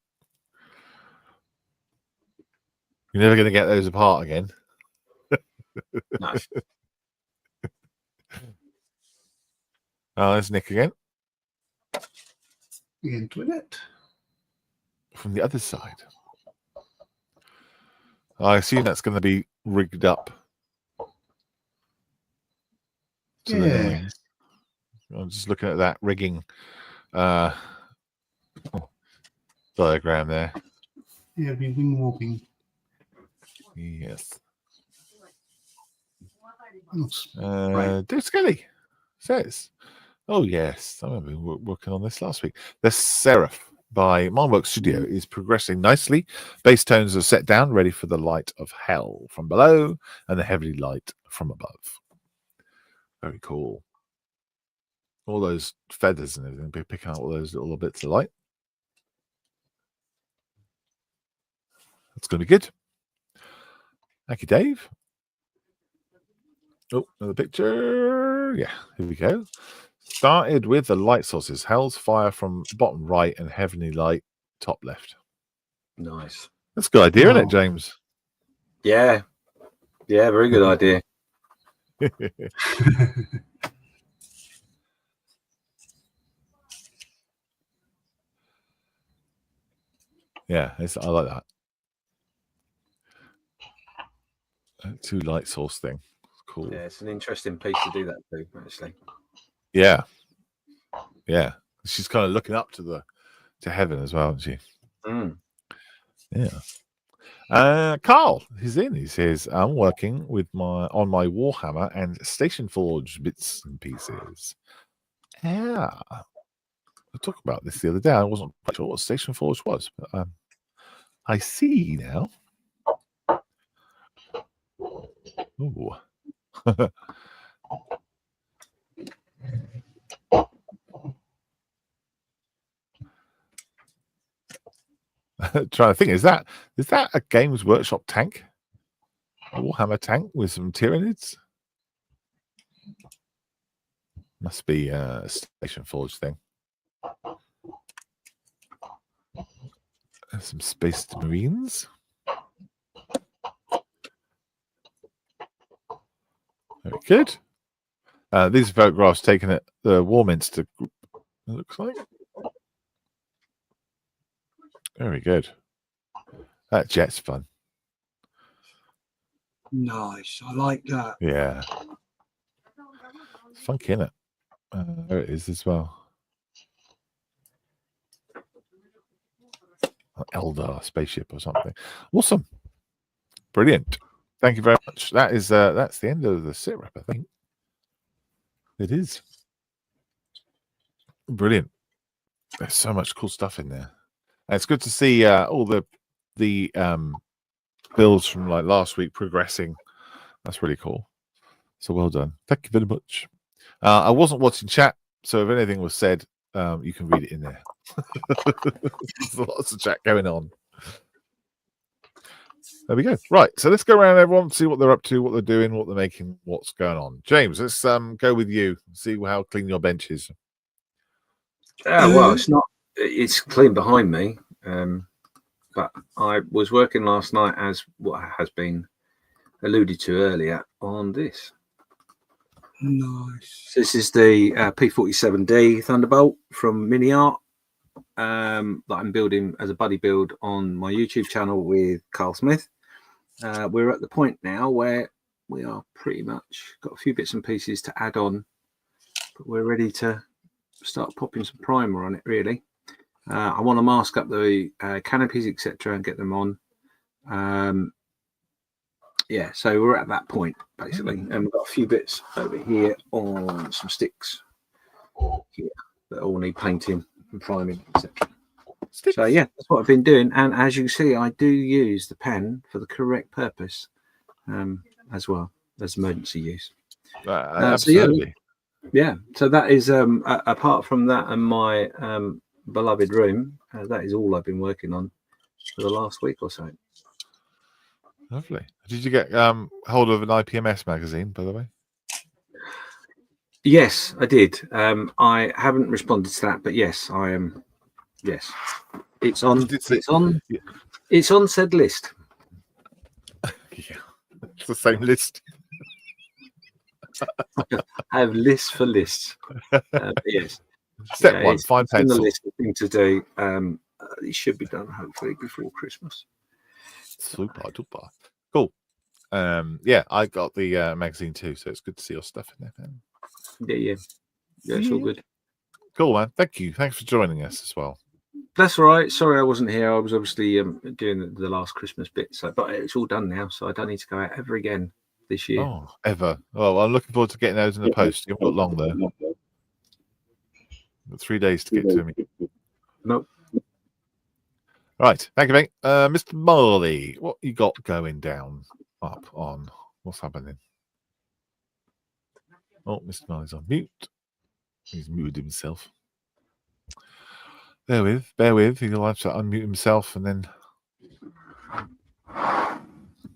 You're never going to get those apart again. Nice. Oh, there's Nick again. Into it. From the other side. I assume that's going to be rigged up. To the nines. I'm just looking at that rigging diagram there. Yeah, be wing walking. Yes. Right. Dave Skelly says, oh yes, I remember working on this last week. The Seraph by Mindworks Studio is progressing nicely. Bass tones are set down, ready for the light of hell from below and the heavy light from above. Very cool. All those feathers and everything, picking out all those little bits of light. That's going to be good. Thank you, Dave. Oh, another picture. Yeah, here we go. Started with the light sources. Hell's fire from bottom right and heavenly light top left. Nice. That's a good idea, isn't it, James? Yeah. Yeah, very good idea. Yeah, I like that. Two light source thing. It's cool. Yeah, it's an interesting piece to do that too, actually. Yeah. Yeah. She's kind of looking up to heaven as well, isn't she? Yeah. Carl, he's in. He says, I'm working on my Warhammer and Station Forge bits and pieces. Yeah. I talked about this the other day. I wasn't quite sure what Station Forge was, but I see now. Ooh. Trying to think, is that a Games Workshop tank? A Warhammer tank with some Tyranids? Must be a Station Forge thing. And some Space Marines. Very good. These are photographs taken at the Warminster group, it looks like. Very good. That jet's fun. Nice. I like that. Yeah. It's funky, isn't it? There it is as well. An Eldar spaceship or something. Awesome. Brilliant. Thank you very much. That is that's the end of the sit rep, I think. It is. Brilliant. There's so much cool stuff in there. And it's good to see all the builds from like last week progressing. That's really cool. So well done. Thank you very much. I wasn't watching chat, so if anything was said, you can read it in there. There's lots of chat going on. There we go. Right, so let's go around everyone, see what they're up to, what they're doing, what they're making, what's going on. James, let's go with you. See how clean your bench is. Well, it's clean behind me, but I was working last night, as what has been alluded to earlier, on this. Nice. So this is the P47D Thunderbolt from Mini Art that I'm building as a buddy build on my YouTube channel with Carl Smith. We're at the point now where we are pretty much got a few bits and pieces to add on, but we're ready to start popping some primer on it, really. I want to mask up the canopies, etc., and get them on. Yeah, so we're at that point, basically. And we've got a few bits over here on some sticks here that all need painting and priming, etc. So, yeah, that's what I've been doing. And as you can see, I do use the pen for the correct purpose as well as emergency use. Absolutely. So, yeah, so that is, apart from that and my beloved room, that is all I've been working on for the last week or so. Lovely. Did you get hold of an IPMS magazine, by the way? Yes, I did. I haven't responded to that, but yes, I am. Yes, it's on. It's on. Yeah. It's on said list. Yeah, it's the same list. I have lists for lists. Yes. Step one: find pencil. On the pencil. list of things to do. It should be done hopefully before Christmas. Super duper. Cool. Yeah, I got the magazine too, so it's good to see your stuff in there, man. Yeah, it's all good. Cool, man. Thank you. Thanks for joining us as well. That's all right. Sorry I wasn't here. I was obviously doing the last Christmas bit, so but it's all done now, so I don't need to go out ever again this year. Oh, ever. Well, I'm looking forward to getting those in the post. You haven't got long though. Got 3 days to get to me. Nope. Right, thank you, mate. Mr. Marley, what you got going down up on? What's happening? Oh, Mr. Marley's on mute. He's muted himself. Bear with. He'll have to unmute himself, and then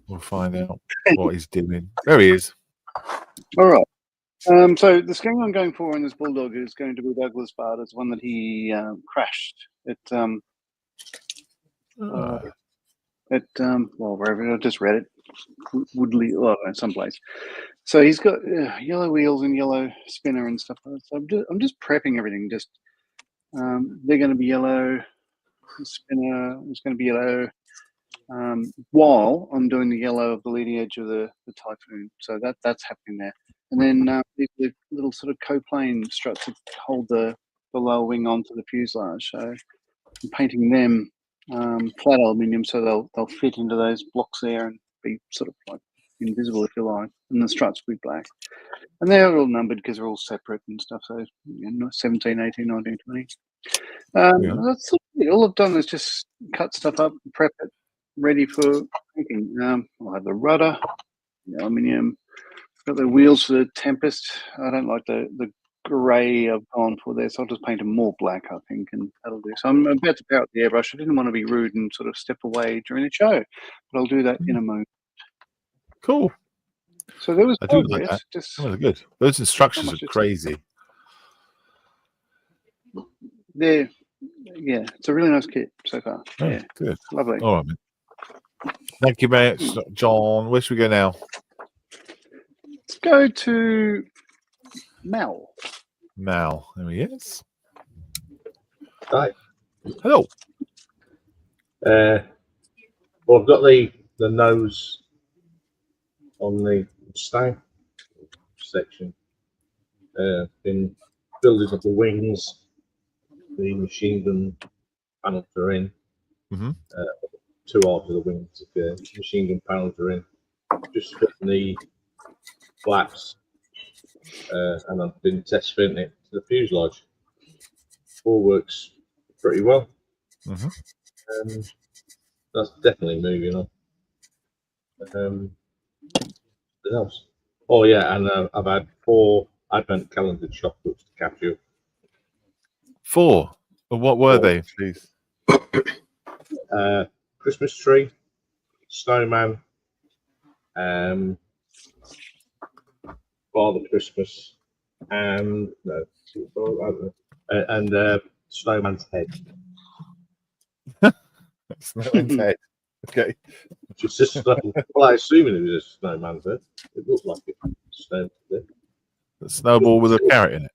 we'll find out what he's doing. There he is. All right. So the scheme I'm going for in this bulldog is going to be Douglas Bard. It's one that he crashed at well, wherever I just read it, Woodley, someplace. So he's got yellow wheels and yellow spinner and stuff like that. So I'm just prepping everything. Just they're going to be yellow. The spinner is going to be yellow. While I'm doing the yellow of the leading edge of the Typhoon. So that's happening there. And then the little sort of coplane struts that hold the lower wing onto the fuselage. So I'm painting them flat aluminium, so they'll fit into those blocks there and be sort of like invisible, if you like. And the struts will be black. And they're all numbered because they're all separate and stuff. So 17, 18, 19, 20. That's it. All I've done is just cut stuff up, prep it, ready for painting. I'll have the rudder, the aluminium. Got the wheels for the Tempest. I don't like the grey I've gone for there, so I'll just paint them more black, I think, and that'll do. So I'm about to power up the airbrush. I didn't want to be rude and sort of step away during the show, but I'll do that in a moment. Cool. So there was I do like that. Those are good. Those instructions are crazy. They're yeah, it's a really nice kit so far. Oh, Yeah, good. lovely. All right, mate. Thank you, mate. John, where should we go now? Let's go to Mel. Mal. There he is. Right. Hello. Well, I've got the nose on the stang section. Been building up the wings. The machine gun panels are in. Mhm. Two halves of the wings. The machine gun panels are in. Just fitting the flaps, and I've been test fitting it to the fuselage. All works pretty well. Mhm. That's definitely moving on. What else? Oh yeah, and I've had 4 advent calendar chocolates to capture. 4. Well, what were 4. they, please? Christmas tree, snowman, Father Christmas, and snowman's head. Snowman's head. Okay. Which is just well, I assume it was a snowman's head. It looked like it. Snowman's head. A snowball with a carrot in it.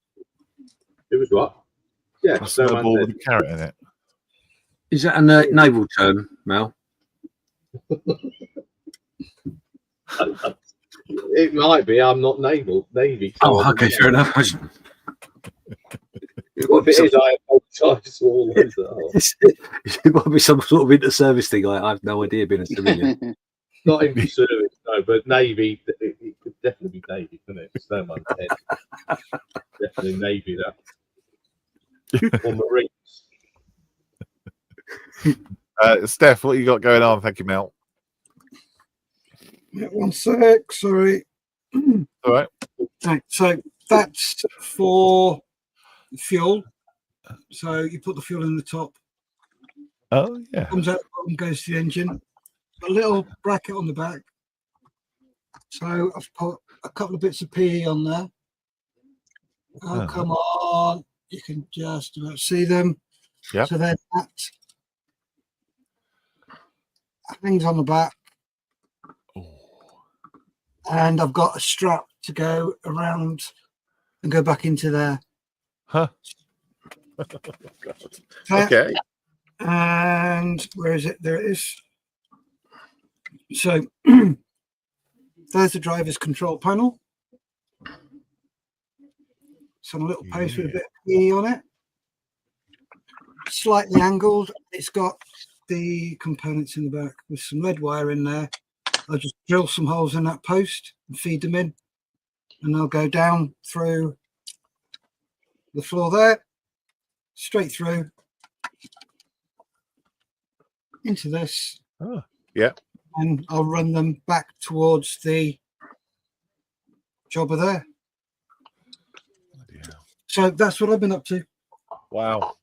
It was what? Yeah, A snowball snowman's with a carrot in it. Is that a naval term, Mel? head. It might be. I'm not Navy. So Oh, okay, fair enough. Well, if it is, I apologise to all those that are. It might be some sort of inter-service thing. I have no idea being a civilian. Not in service, no, but Navy. It could definitely be Navy, couldn't it? Snowman's head. Definitely Navy, that. Or Marines. Steph, what you got going on? Thank you, Mel. Yeah, 1 sec. Sorry. All right. Right, so that's for fuel. So you put the fuel in the top. Oh, yeah. Comes out and goes to the engine. A little bracket on the back. So I've put a couple of bits of PE on there. Oh, come on. You can just about see them. Yeah. So then that hangs on the back. And I've got a strap to go around and go back into there. Huh. So, Okay. and where is it? There it is. So there's the driver's control panel. Some little post with a bit of PE on it. Slightly angled. It's got the components in the back with some lead wire in there. I'll just drill some holes in that post and feed them in, and they'll go down through the floor there, straight through into this. Oh, yeah. And I'll run them back towards the jobber there. Yeah. So that's what I've been up to. Wow.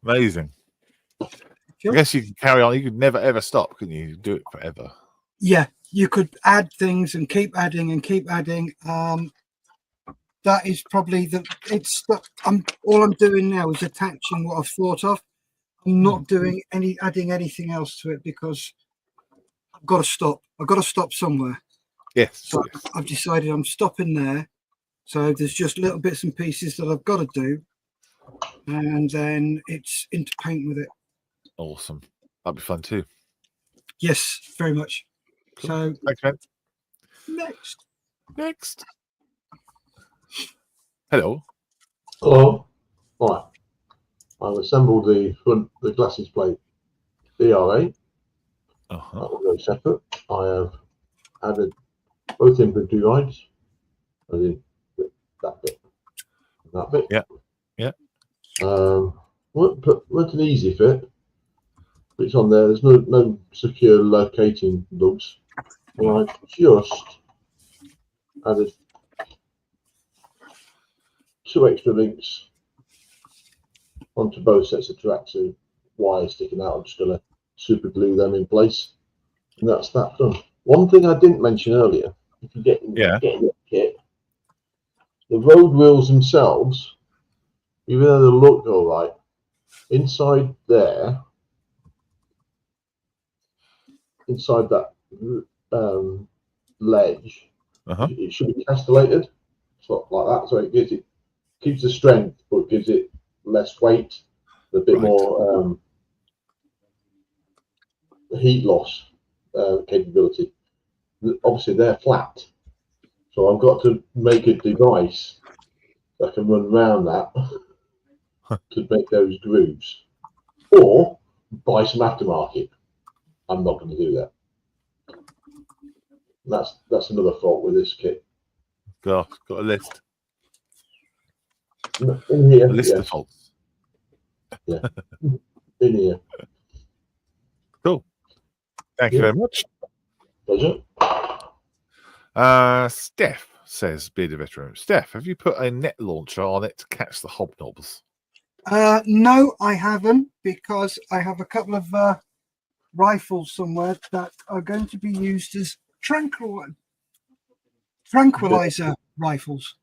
Amazing. Sure. I guess you can carry on. You could never ever stop, couldn't you? You do it forever. Yeah, you could add things and keep adding and keep adding. That is probably all I'm doing now is attaching what I've thought of. I'm not doing adding anything else to it because I've got to stop. I've got to stop somewhere. Yes. So Yes. I've decided I'm stopping there. So there's just little bits and pieces that I've got to do, and then it's into paint with it. Awesome. That'd be fun too. Yes, very much. Cool. So Thanks, man. next. Hello. Hello. Right. I've assembled the glasses plate ERA. That will go separate. I have added both infantry rides. As in that bit. And that bit. Yeah. Yeah. It's an easy fit. It's on there. There's no secure locating lugs. And I just added 2 extra links onto both sets of tracksuit wires sticking out. I'm just going to super glue them in place, and that's that done. One thing I didn't mention earlier, if you get in the kit, the road wheels themselves even though they look all right, inside there, inside that ledge, it should be castellated, sort of like that. So it keeps the strength, but gives it less weight, a bit more heat loss capability. Obviously, they're flat, so I've got to make a device that can run around that to make those grooves, or buy some aftermarket. I'm not going to do that. That's another fault with this kit. Got a list. In here, A list yes. of faults. Yeah. In here. Cool. Thank you very much. Pleasure. Steph says, Bearded Veteran. Steph, have you put a net launcher on it to catch the hobnobs? No, I haven't, because I have a couple of rifles somewhere that are going to be used as tranquilizer rifles.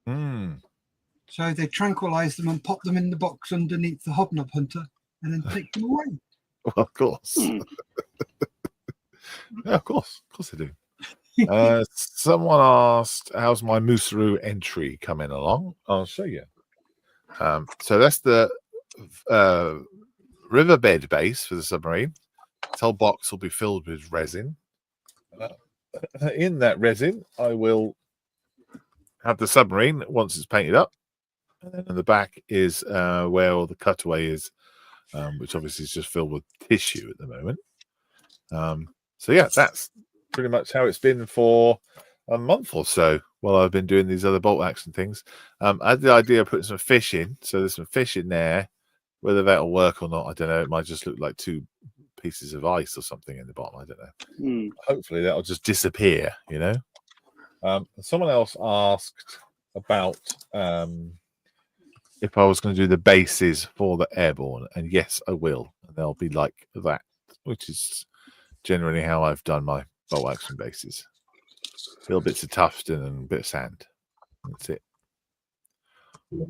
So they tranquilize them and pop them in the box underneath the hobnob hunter and then take them away. Well, of course. Yeah, of course they do. Someone asked, how's my Mooseroo entry coming along? I'll show you. So that's the riverbed base for the submarine. This whole box will be filled with resin. In that resin, I will have the submarine once it's painted up. And then in the back is where all the cutaway is, which obviously is just filled with tissue at the moment. So yeah, that's pretty much how it's been for a month or so while I've been doing these other bolt action things. I had the idea of putting some fish in. So there's some fish in there. Whether that'll work or not, I don't know. It might just look like two pieces of ice or something in the bottom. I don't know. Hopefully that'll just disappear, you know. Someone else asked about if I was going to do the bases for the airborne, and yes, I will. And they'll be like that, which is generally how I've done my bolt action bases. Little bits of tufting and a bit of sand. That's it.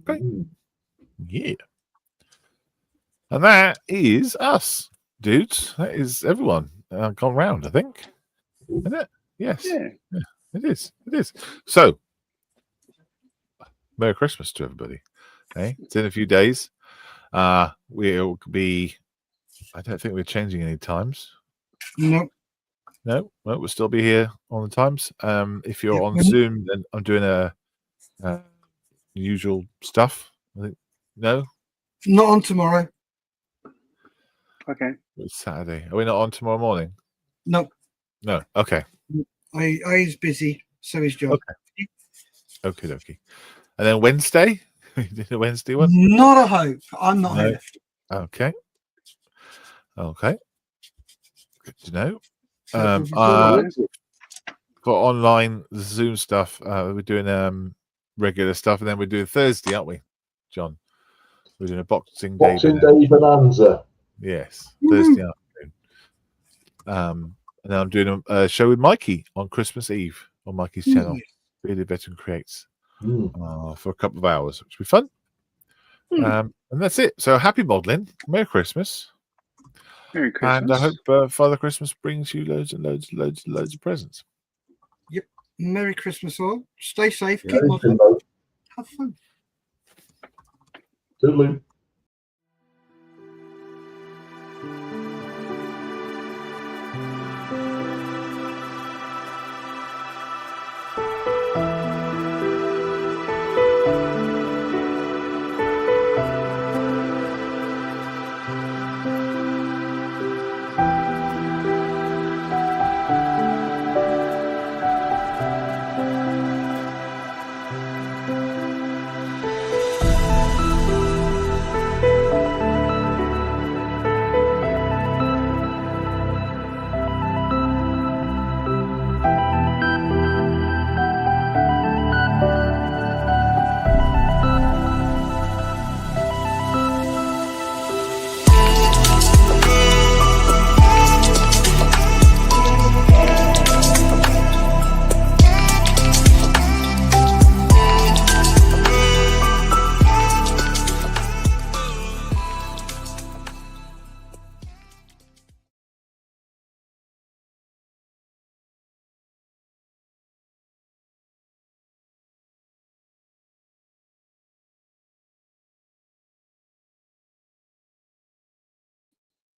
Okay. Yeah. And that is us, dudes. That is everyone gone round, I think. Isn't it? Yes. Yeah. It is. It is. So, Merry Christmas to everybody. Hey, it's in a few days. We'll be. I don't think we're changing any times. No, we'll still be here on the times. If you're on Zoom, then I'm doing a usual stuff. I think. No, not on tomorrow. Okay. It's Saturday. Are we not on tomorrow morning? No. Okay. I is busy. So is John. Okay. And then Wednesday. You did a Wednesday one? Not a hope. I'm not here. Okay. Good to know. For online Zoom stuff, we're doing regular stuff, and then we're doing Thursday, aren't we, John? We're doing a Boxing Day bonanza. Yes, Thursday afternoon. And then I'm doing a show with Mikey on Christmas Eve on Mikey's channel, Bearded Veteran Creates, for a couple of hours, which will be fun. And that's it. So happy modelling. Merry Christmas. Merry Christmas. And I hope Father Christmas brings you loads and loads of presents. Yep. Merry Christmas all. Stay safe. Keep modelling. Have fun. Toodaloo.